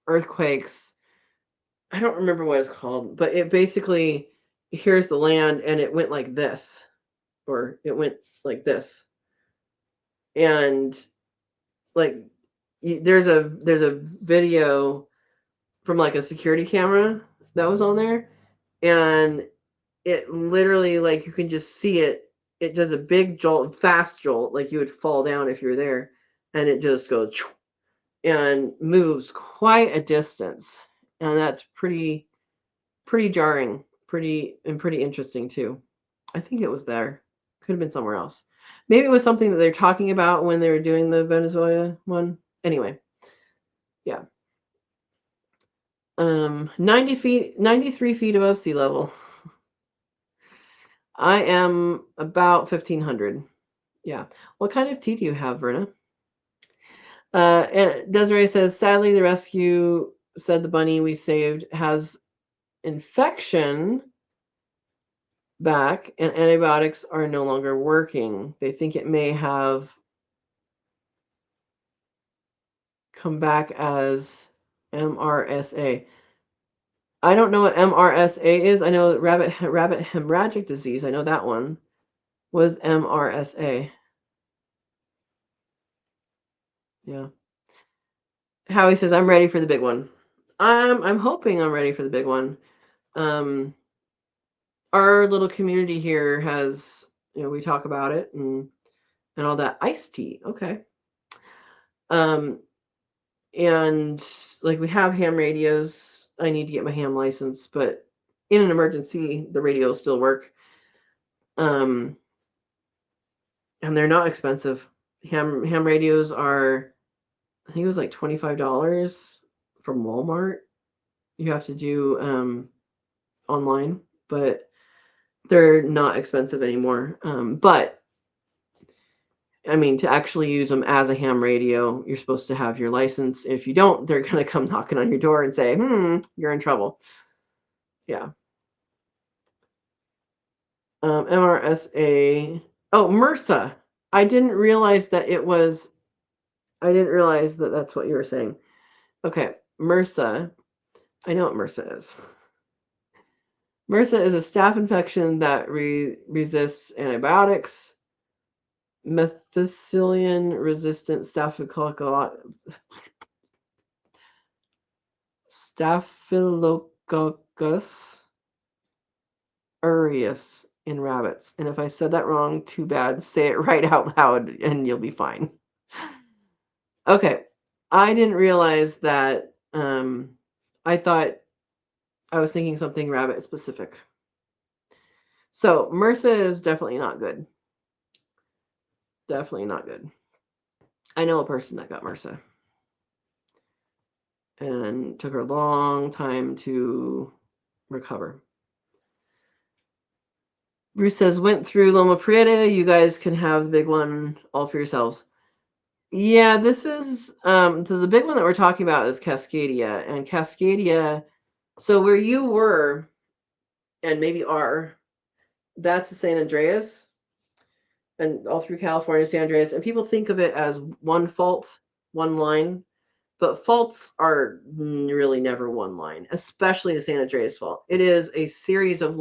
earthquakes. I don't remember what it's called, but it basically here's the land and it went like this, or it went like this. And like there's a video from like a security camera that was on there, and it literally, like, you can just see it does a big jolt, fast jolt, like you would fall down if you were there, and it just goes and moves quite a distance, and that's pretty jarring, pretty interesting too. I think it was there, could have been somewhere else. Maybe it was something that they're talking about when they were doing the Venezuela one. Anyway, yeah. 90 feet, 93 feet above sea level. I am about 1,500. Yeah. What kind of tea do you have, Verna? And Desiree says, sadly, the rescue said the bunny we saved has infection back and antibiotics are no longer working. They think it may have come back as MRSA. I don't know what MRSA is. I know rabbit hemorrhagic disease. I know that one was MRSA. Yeah. Howie says, I'm ready for the big one. I'm hoping I'm ready for the big one. Our little community here has, we talk about it and all that. Iced tea. Okay. And like we have ham radios. I need to get my ham license, but in an emergency, the radios still work. And they're not expensive. Ham radios are, I think it was like $25 from Walmart. You have to do online, but they're not expensive anymore. But I mean, to actually use them as a ham radio, you're supposed to have your license. If you don't, they're going to come knocking on your door and say, you're in trouble. Yeah. MRSA. Oh, MRSA. I didn't realize that that's what you were saying. Okay. MRSA. I know what MRSA is. MRSA is a staph infection that resists antibiotics. Methicillin-resistant Staphylococcus aureus in rabbits. And if I said that wrong, too bad. Say it right out loud and you'll be fine. Okay. I didn't realize that. I thought I was thinking something rabbit specific. So MRSA is definitely not good. Definitely not good. I know a person that got MRSA. And took her a long time to recover. Bruce says, went through Loma Prieta. You guys can have the big one all for yourselves. Yeah, this is, so the big one that we're talking about is Cascadia. And Cascadia, so where you were, and maybe are, that's the San Andreas. And all through California, San Andreas. And people think of it as one fault, one line. But faults are really never one line, especially the San Andreas fault. It is a series of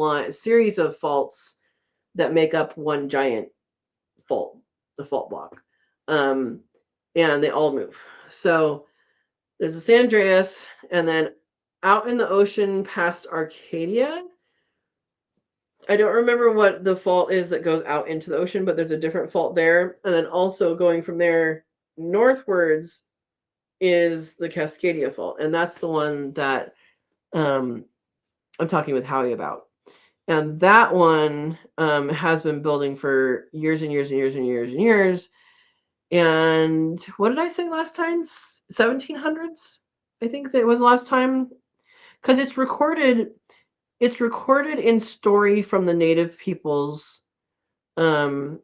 faults that make up one giant fault, the fault block. And they all move. So there's the San Andreas, and then out in the ocean past Arcadia. I don't remember what the fault is that goes out into the ocean, but there's a different fault there. And then also going from there northwards is the Cascadia fault. And that's the one that I'm talking with Howie about. And that one has been building for years and years and years and years and years. And what did I say last time? 1700s? I think that was last time. Because it's recorded in story from the native peoples in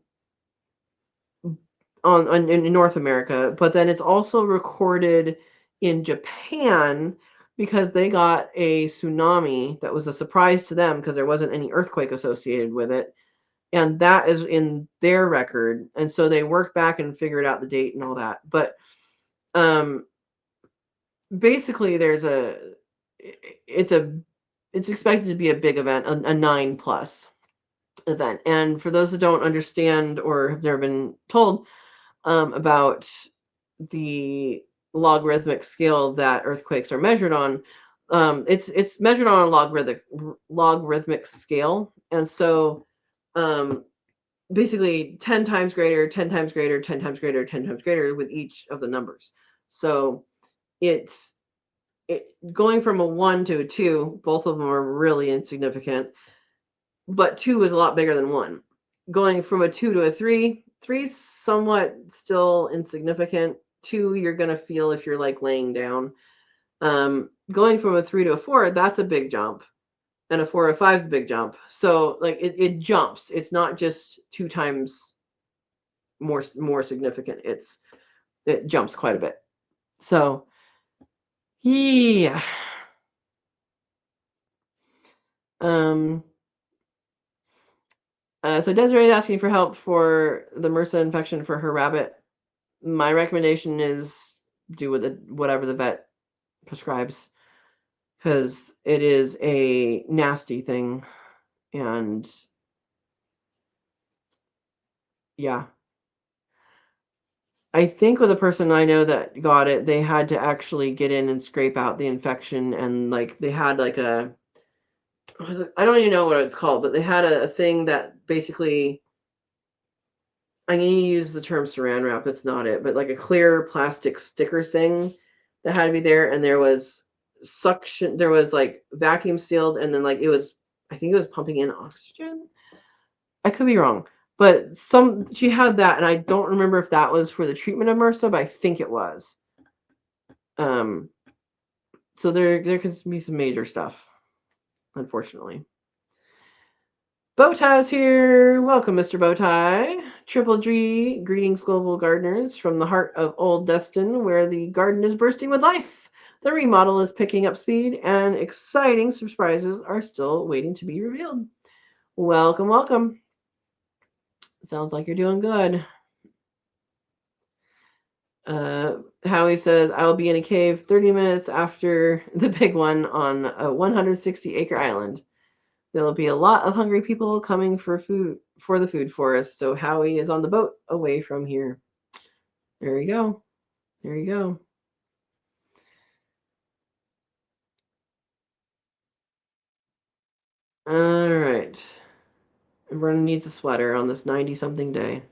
North America, but then it's also recorded in Japan because they got a tsunami that was a surprise to them because there wasn't any earthquake associated with it. And that is in their record. And so they worked back and figured out the date and all that. But basically it's expected to be a big event, a 9+ event. And for those that don't understand or have never been told about the logarithmic scale that earthquakes are measured on, it's measured on a logarithmic scale. And so basically 10 times greater, 10 times greater, 10 times greater, 10 times greater with each of the numbers. So it's going from a 1 to a 2, both of them are really insignificant, but 2 is a lot bigger than 1. Going from a 2 to a 3 is somewhat still insignificant. 2, you're going to feel if you're like laying down. going from a 3 to a 4, that's a big jump. And a 4 or 5 is a big jump. So like it jumps. It's not just 2 times more significant. It jumps quite a bit. So yeah. So Desiree is asking for help for the MRSA infection for her rabbit. My recommendation is do whatever the vet prescribes, because it is a nasty thing. And yeah, I think with a person I know that got it, they had to actually get in and scrape out the infection, and like they had like I don't even know what it's called, but they had a thing that basically, I'm going to use the term saran wrap. It's not it, but like a clear plastic sticker thing that had to be there. And there was suction, there was like vacuum sealed, and then like I think it was pumping in oxygen. I could be wrong, but she had that, and I don't remember if that was for the treatment of MRSA, but I think it was. So there could be some major stuff, unfortunately. Bowtie's here. Welcome, Mr. Bowtie. Triple G, greetings, global gardeners, from the heart of Old Destin, where the garden is bursting with life. The remodel is picking up speed, and exciting surprises are still waiting to be revealed. Welcome, welcome. Sounds like you're doing good. Howie says, I will be in a cave 30 minutes after the big one on a 160-acre island. There will be a lot of hungry people coming for the food forest, so Howie is on the boat away from here. There you go. There you go. All right. Everyone needs a sweater on this 90-something day.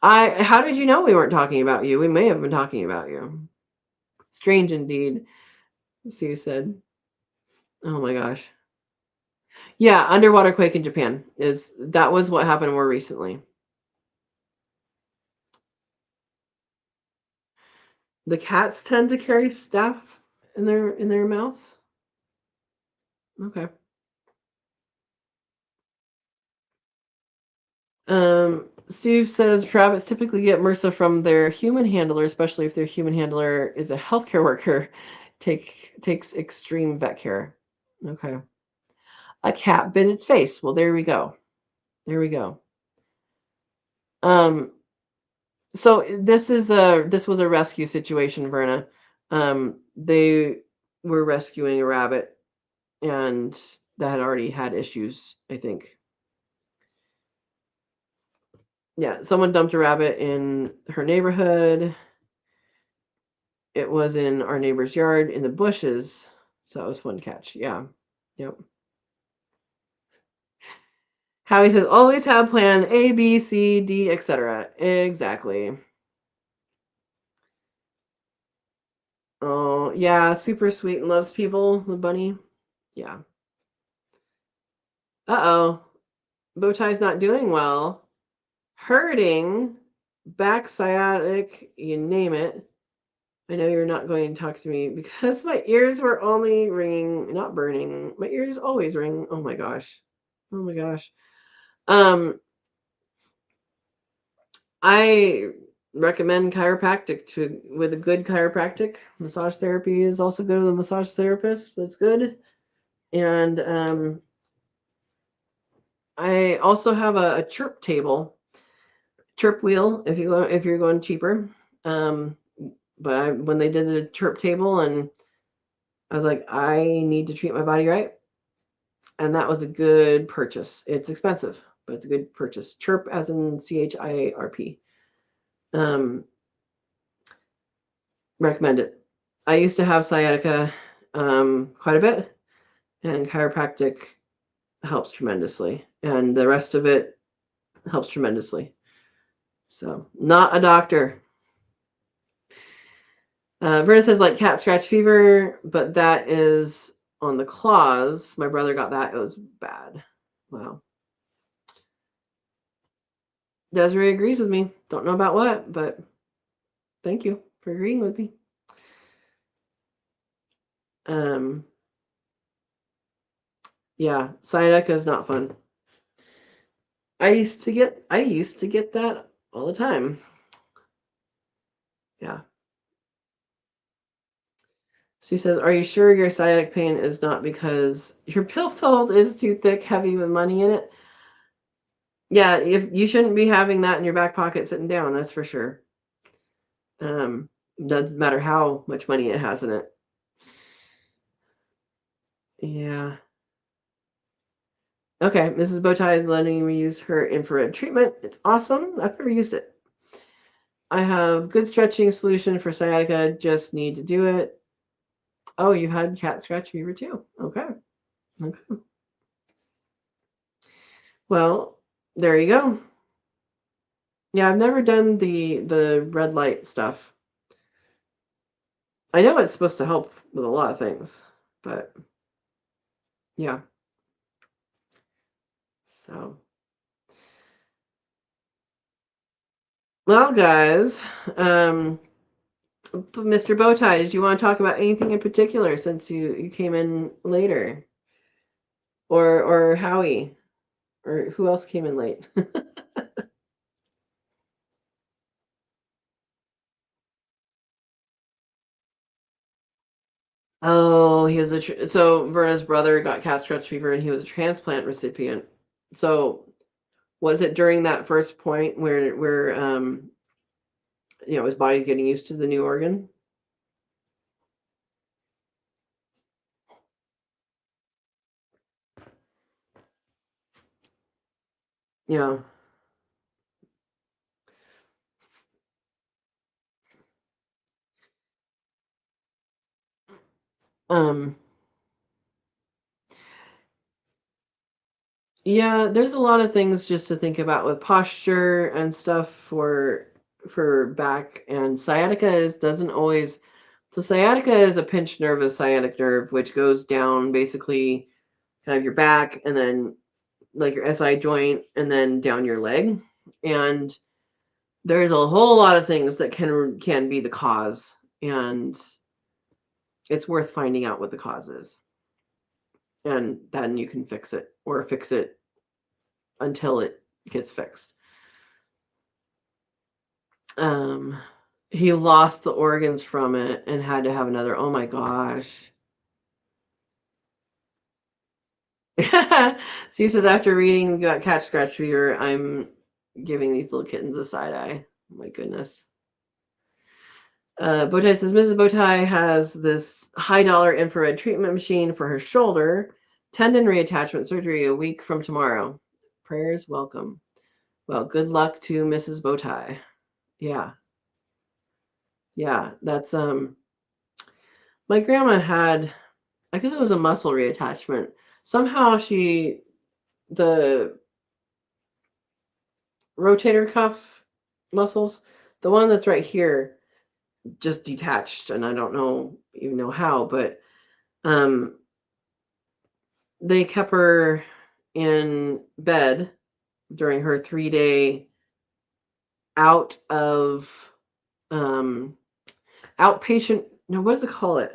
How did you know we weren't talking about you? We may have been talking about you. Strange indeed, Sue said. Oh my gosh. Yeah, underwater quake in Japan that was what happened more recently. The cats tend to carry staff in their mouths. Okay. Steve says rabbits typically get MRSA from their human handler, especially if their human handler is a healthcare worker. Takes extreme vet care. Okay. A cat bit its face. Well, there we go. There we go. So this was a rescue situation, Verna. They were rescuing a rabbit, and that had already had issues, I think. Yeah, someone dumped a rabbit in her neighborhood. It was in our neighbor's yard in the bushes, so that was fun to catch. Yeah. Yep. Howie says, always have plan A, B, C, D, etc. Exactly. Oh, yeah, super sweet and loves people, the bunny. Yeah. Uh-oh. Bowtie's not doing well. Hurting, back sciatic, you name it. I know you're not going to talk to me because my ears were only ringing, not burning. My ears always ring. Oh my gosh. Oh my gosh. I recommend chiropractic with a good chiropractic. Massage therapy is also good with a massage therapist. That's good. And I also have a chirp table, chirp wheel if you're going cheaper. But when they did the chirp table, and I was like, I need to treat my body right, and that was a good purchase. It's expensive, but it's a good purchase. Chirp, as in CHIRP. Recommend it. I used to have sciatica quite a bit, and chiropractic helps tremendously, and the rest of it helps tremendously. So, not a doctor. Verna says like cat scratch fever, but that is on the claws. My brother got that. It was bad. Wow. Desiree agrees with me. Don't know about what, but thank you for agreeing with me. Yeah, sciatica is not fun. I used to get that all the time. Yeah. She says, "Are you sure your sciatic pain is not because your billfold is too thick, heavy with money in it?" Yeah, if you shouldn't be having that in your back pocket sitting down, that's for sure. Doesn't matter how much money it has in it. Yeah. Okay, Mrs. Bowtie is letting me use her infrared treatment. It's awesome. I've never used it. I have good stretching solution for sciatica. Just need to do it. Oh, you had cat scratch fever too. Okay. Okay. Well, there you go. Yeah, I've never done the red light stuff. I know it's supposed to help with a lot of things, but yeah. So, well, guys, Mr. Bowtie, did you want to talk about anything in particular since you came in later, or Howie, or who else came in late? Oh, he was so Verna's brother got cat scratch fever, and he was a transplant recipient. So, was it during that first point where his body's getting used to the new organ? Yeah. Um, yeah, there's a lot of things just to think about with posture and stuff for back, and sciatica is doesn't always so sciatica is a pinched nerve, a sciatic nerve, which goes down basically kind of your back and then like your SI joint and then down your leg. And there's a whole lot of things that can be the cause, and it's worth finding out what the cause is. And then you can fix it or fix it until it gets fixed. Um, he lost the organs from it and had to have another. Oh my gosh. Sue says, after reading about cat scratch fever, I'm giving these little kittens a side eye. Oh my goodness. Bowtie says, Mrs. Bowtie has this high dollar infrared treatment machine for her shoulder, tendon reattachment surgery a week from tomorrow. Prayers welcome. Well, good luck to Mrs. Bowtie. Yeah. Yeah. That's my grandma had, I guess it was a muscle reattachment. Somehow the rotator cuff muscles, the one that's right here, just detached, and I don't even know how, but um they kept her in bed during her 3-day out of um outpatient, no, what does it call it?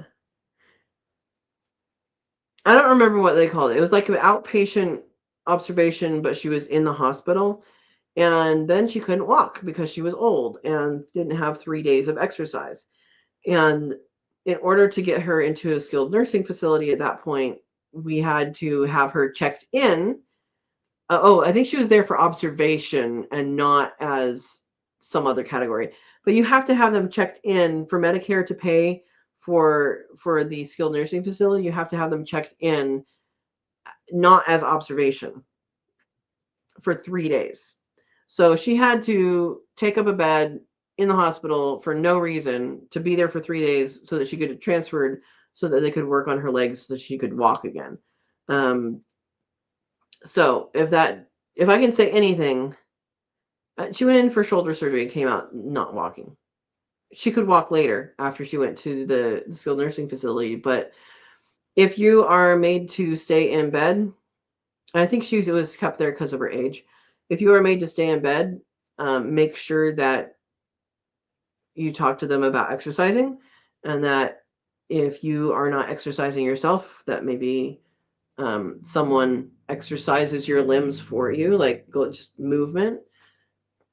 I don't remember what they called it. It was like an outpatient observation, but she was in the hospital. And then she couldn't walk because she was old and didn't have 3 days of exercise. And in order to get her into a skilled nursing facility at that point, we had to have her checked in. I think she was there for observation and not as some other category. But you have to have them checked in for Medicare to pay for the skilled nursing facility. You have to have them checked in, not as observation, for 3 days. So she had to take up a bed in the hospital for no reason to be there for 3 days so that she could get transferred so that they could work on her legs so that she could walk again. Um, so if I can say anything, she went in for shoulder surgery and came out not walking. She could walk later after she went to the skilled nursing facility, but if you are made to stay in bed, I think she was kept there because of her age. If you are made to stay in bed, make sure that you talk to them about exercising and that if you are not exercising yourself, that maybe someone exercises your limbs for you, like just movement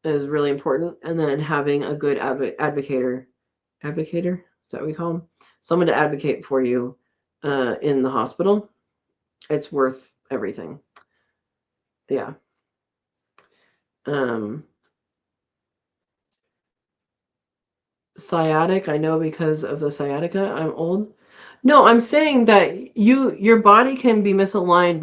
is really important. And then having a good advocator, is that what we call them? Someone to advocate for you in the hospital. It's worth everything. Yeah. Sciatic, I know because of the sciatica. I'm old. No, I'm saying that your body can be misaligned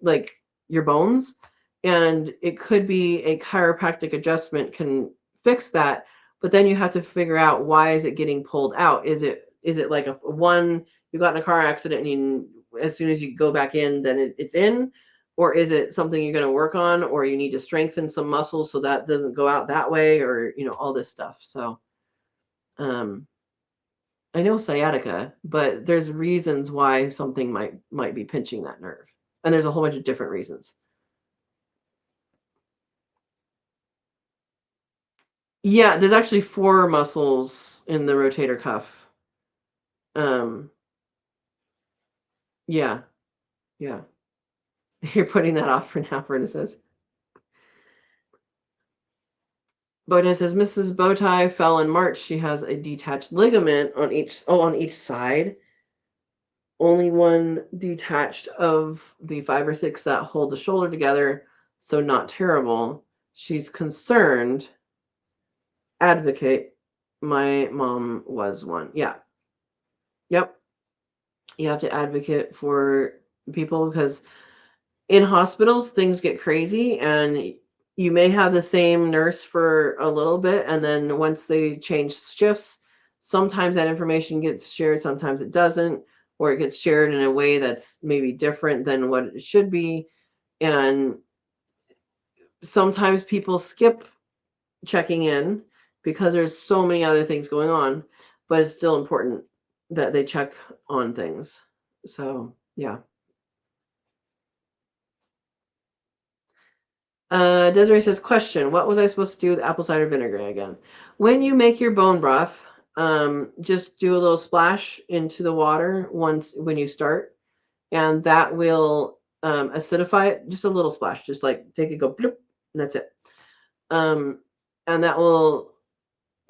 like your bones, and it could be a chiropractic adjustment can fix that, but then you have to figure out why is it getting pulled out. Is it like a one, you got in a car accident and as soon as you go back in then it's in, or is it something you're going to work on, or you need to strengthen some muscles so that doesn't go out that way, or all this stuff. So I know sciatica, but there's reasons why something might be pinching that nerve. And there's a whole bunch of different reasons. Yeah, there's actually 4 muscles in the rotator cuff. Um, yeah, yeah. You're putting that off for now, Verna says. Bowtie says Mrs. Bowtie fell in March. She has a detached ligament on each side. Only one detached of the 5 or 6 that hold the shoulder together, so not terrible. She's concerned. Advocate. My mom was one. Yeah. Yep. You have to advocate for people because in hospitals things get crazy, and you may have the same nurse for a little bit, and then once they change shifts, sometimes that information gets shared, sometimes it doesn't, or it gets shared in a way that's maybe different than what it should be. And sometimes people skip checking in because there's so many other things going on, but it's still important that they check on things. So yeah. Desiree says, question, what was I supposed to do with apple cider vinegar again? When you make your bone broth, just do a little splash into the water when you start, and that will acidify it. Just a little splash, just like take it, go bloop, and that's it. And that will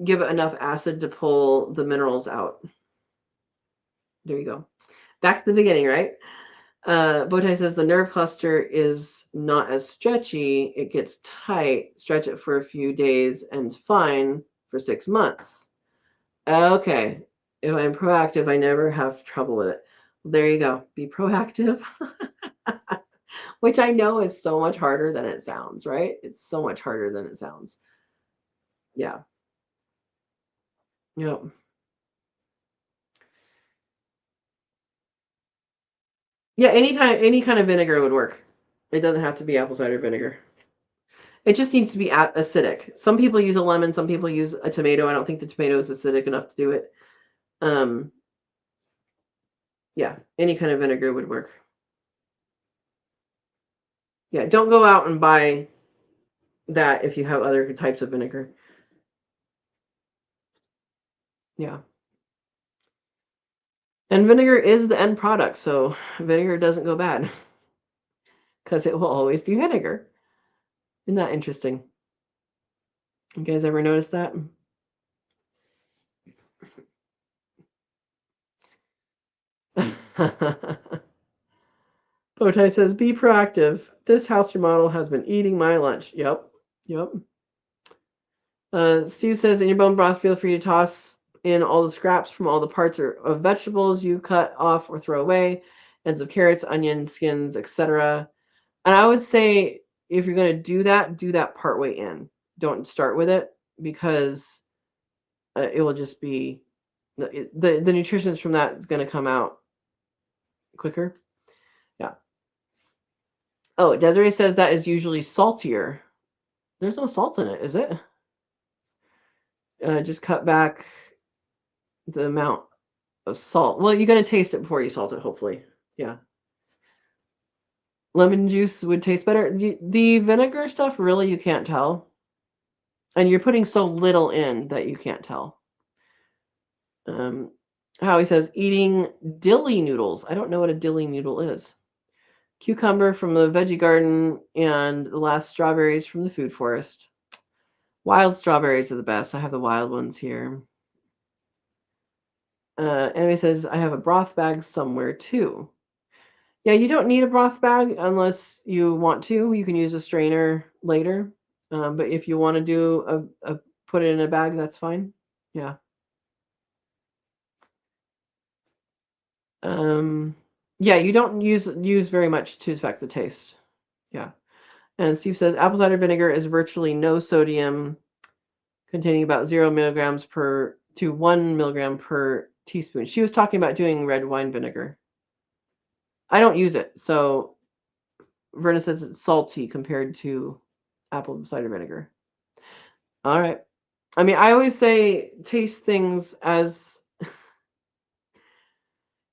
give it enough acid to pull the minerals out. There you go. Back to the beginning, right? Bowtie says the nerve cluster is not as stretchy. It gets tight. Stretch it for a few days and fine for 6 months. Okay. If I'm proactive, I never have trouble with it. There you go. Be proactive. Which I know is so much harder than it sounds, right? It's so much harder than it sounds. Yeah. Yep. Yeah, any kind of vinegar would work. It doesn't have to be apple cider vinegar. It just needs to be acidic. Some people use a lemon, some people use a tomato. I don't think the tomato is acidic enough to do it. Yeah, any kind of vinegar would work. Yeah, don't go out and buy that if you have other types of vinegar. Yeah. And vinegar is the end product, so vinegar doesn't go bad because it will always be vinegar. Isn't that interesting? You guys ever notice that? Bowtie says, be proactive. This house remodel has been eating my lunch. Yep. Yep. Steve says, in your bone broth, feel free to toss in all the scraps from all the parts of vegetables you cut off or throw away, ends of carrots, onions, skins, etc. And I would say if you're going to do that partway in. Don't start with it because it will just be the nutrition from that is going to come out quicker. Yeah. Oh, Desiree says that is usually saltier. There's no salt in it, is it? Just cut back the amount of salt. Well, you're going to taste it before you salt it, hopefully. Yeah. Lemon juice would taste better. The vinegar stuff, really, you can't tell. And you're putting so little in that you can't tell. Howie says, eating dilly noodles. I don't know what a dilly noodle is. Cucumber from the veggie garden, and the last strawberries from the food forest. Wild strawberries are the best. I have the wild ones here. Anyway says, I have a broth bag somewhere too. Yeah, you don't need a broth bag unless you want to. You can use a strainer later. But if you want to do a put it in a bag, that's fine. Yeah. Yeah, you don't use very much to affect the taste. Yeah. And Steve says apple cider vinegar is virtually no sodium, containing about 0 milligrams per to 1 milligram per teaspoon. She was talking about doing red wine vinegar. I don't use it, so Verna says it's salty compared to apple cider vinegar. All right. I mean, I always say taste things as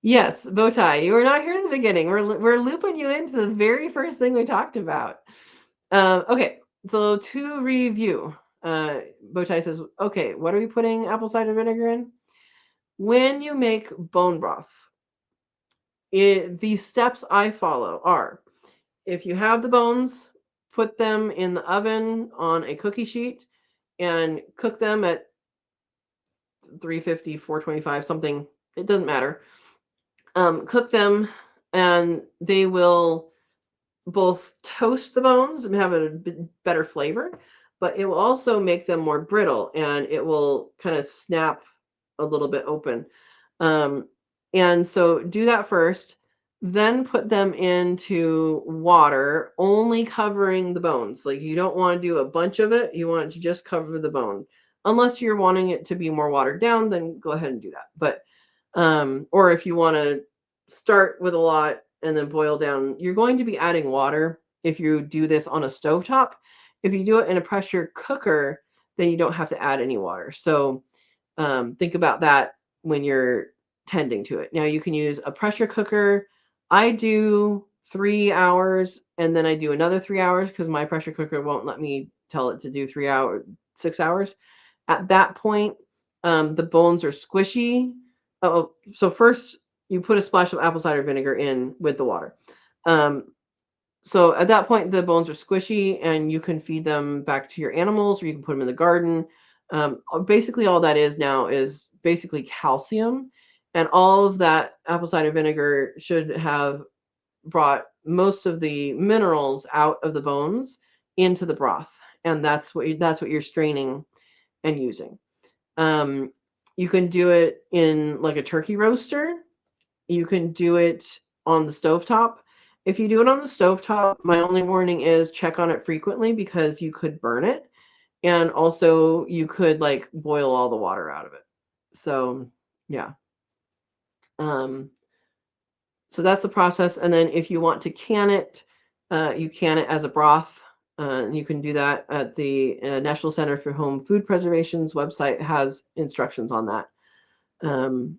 yes, bow tie. You were not here in the beginning. We're looping you into the very first thing we talked about. Okay, so to review, Bowtie says, okay, what are we putting apple cider vinegar in? When you make bone broth, the steps I follow are, if you have the bones, put them in the oven on a cookie sheet and cook them at 350, 425, something. It doesn't matter. Cook them, and they will both toast the bones and have a better flavor, but it will also make them more brittle, and it will kind of snap a little bit open. And so do that first, then put them into water, only covering the bones. Like, you don't want to do a bunch of it. You want to just cover the bone. Unless you're wanting it to be more watered down, then go ahead and do that. But or if you want to start with a lot and then boil down, you're going to be adding water if you do this on a stovetop. If you do it in a pressure cooker, then you don't have to add any water. So think about that when you're tending to it. Now you can use a pressure cooker. I do 3 hours and then I do another 3 hours because my pressure cooker won't let me tell it to do 3 hours, 6 hours. At that point, the bones are squishy. Oh, so first you put a splash of apple cider vinegar in with the water. So at that point, the bones are squishy and you can feed them back to your animals, or you can put them in the garden. Basically, all that is now is basically calcium. And all of that apple cider vinegar should have brought most of the minerals out of the bones into the broth. And that's what you're straining and using. Um, you can do it in like a turkey roaster. You can do it on the stovetop. If you do it on the stovetop, my only warning is check on it frequently because you could burn it. And also you could like boil all the water out of it. So yeah. Um, so that's the process. And then if you want to can it, you can it as a broth. You can do that at the National Center for Home Food Preservation's website has instructions on that. And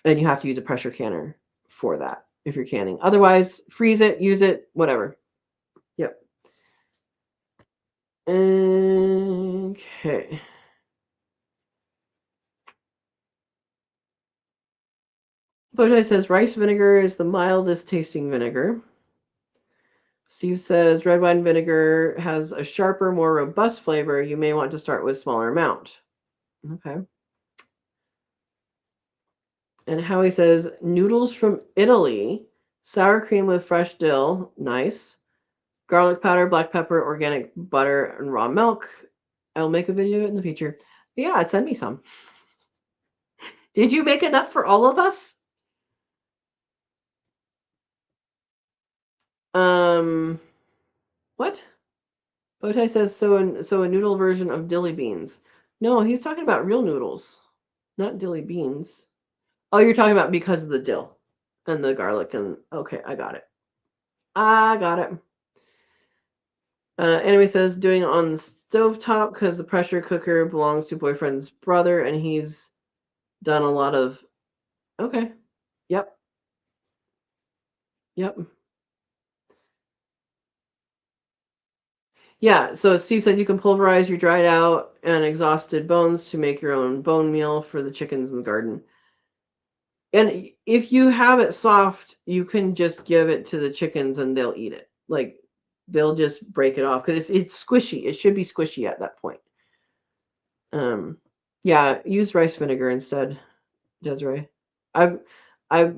you have to use a pressure canner for that if you're canning. Otherwise, freeze it, use it, whatever. Yep. Okay. Bojai says rice vinegar is the mildest tasting vinegar. Steve says red wine vinegar has a sharper, more robust flavor. You may want to start with smaller amount. Okay. And Howie says noodles from Italy, sour cream with fresh dill, nice. Garlic powder, black pepper, organic butter, and raw milk. I'll make a video in the future. Yeah, send me some. Did you make enough for all of us? What? Bowtie says so a noodle version of dilly beans. No, he's talking about real noodles, not dilly beans. Oh, you're talking about because of the dill and the garlic and okay, I got it. I got it. Anyway says doing it on the stovetop because the pressure cooker belongs to boyfriend's brother and he's done a lot of okay. Yep. Yep. Yeah, so Steve said you can pulverize your dried out and exhausted bones to make your own bone meal for the chickens in the garden. And if you have it soft, you can just give it to the chickens and they'll eat it. Like they'll just break it off because it's squishy. It should be squishy at that point. Yeah, use rice vinegar instead, Desiree. I've I've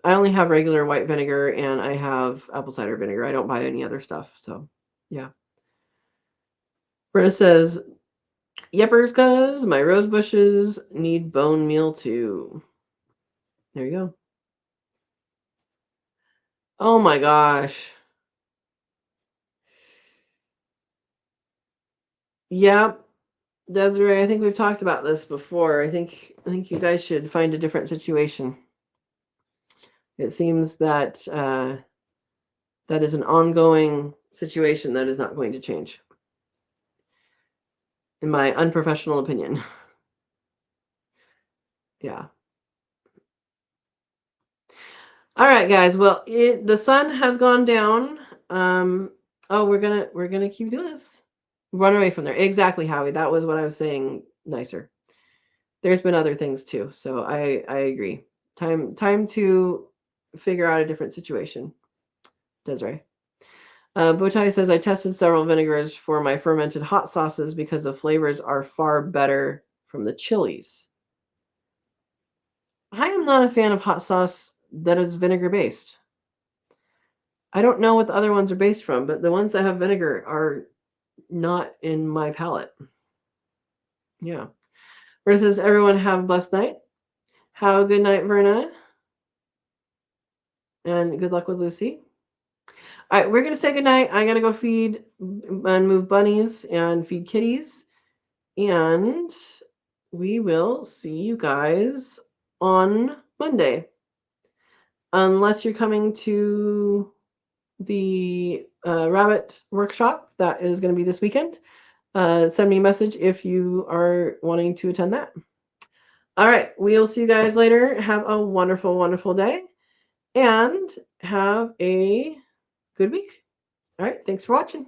I only have regular white vinegar and I have apple cider vinegar. I don't buy any other stuff. So yeah. Britta says, Yepers, cuz my rose bushes need bone meal too. There you go. Oh my gosh. Yep. Desiree, I think we've talked about this before. I think you guys should find a different situation. It seems that that is an ongoing situation that is not going to change, in my unprofessional opinion. Yeah. All right, guys. Well, the sun has gone down. Oh, we're gonna keep doing this. Run away from there. Exactly, Howie. That was what I was saying. Nicer. There's been other things too, so I agree. Time to figure out a different situation. Desiree. Bowtie says I tested several vinegars for my fermented hot sauces because the flavors are far better from the chilies. I am not a fan of hot sauce that is vinegar based. I don't know what the other ones are based from, but the ones that have vinegar are not in my palate. Yeah. Versus everyone have a blessed night. Have a good night, Verna. And good luck with Lucy. All right, we're going to say goodnight. I got to go feed and move bunnies and feed kitties. And we will see you guys on Monday. Unless you're coming to the rabbit workshop, that is going to be this weekend. Send me a message if you are wanting to attend that. All right, we'll see you guys later. Have a wonderful, wonderful day and have a good week. All right, thanks for watching.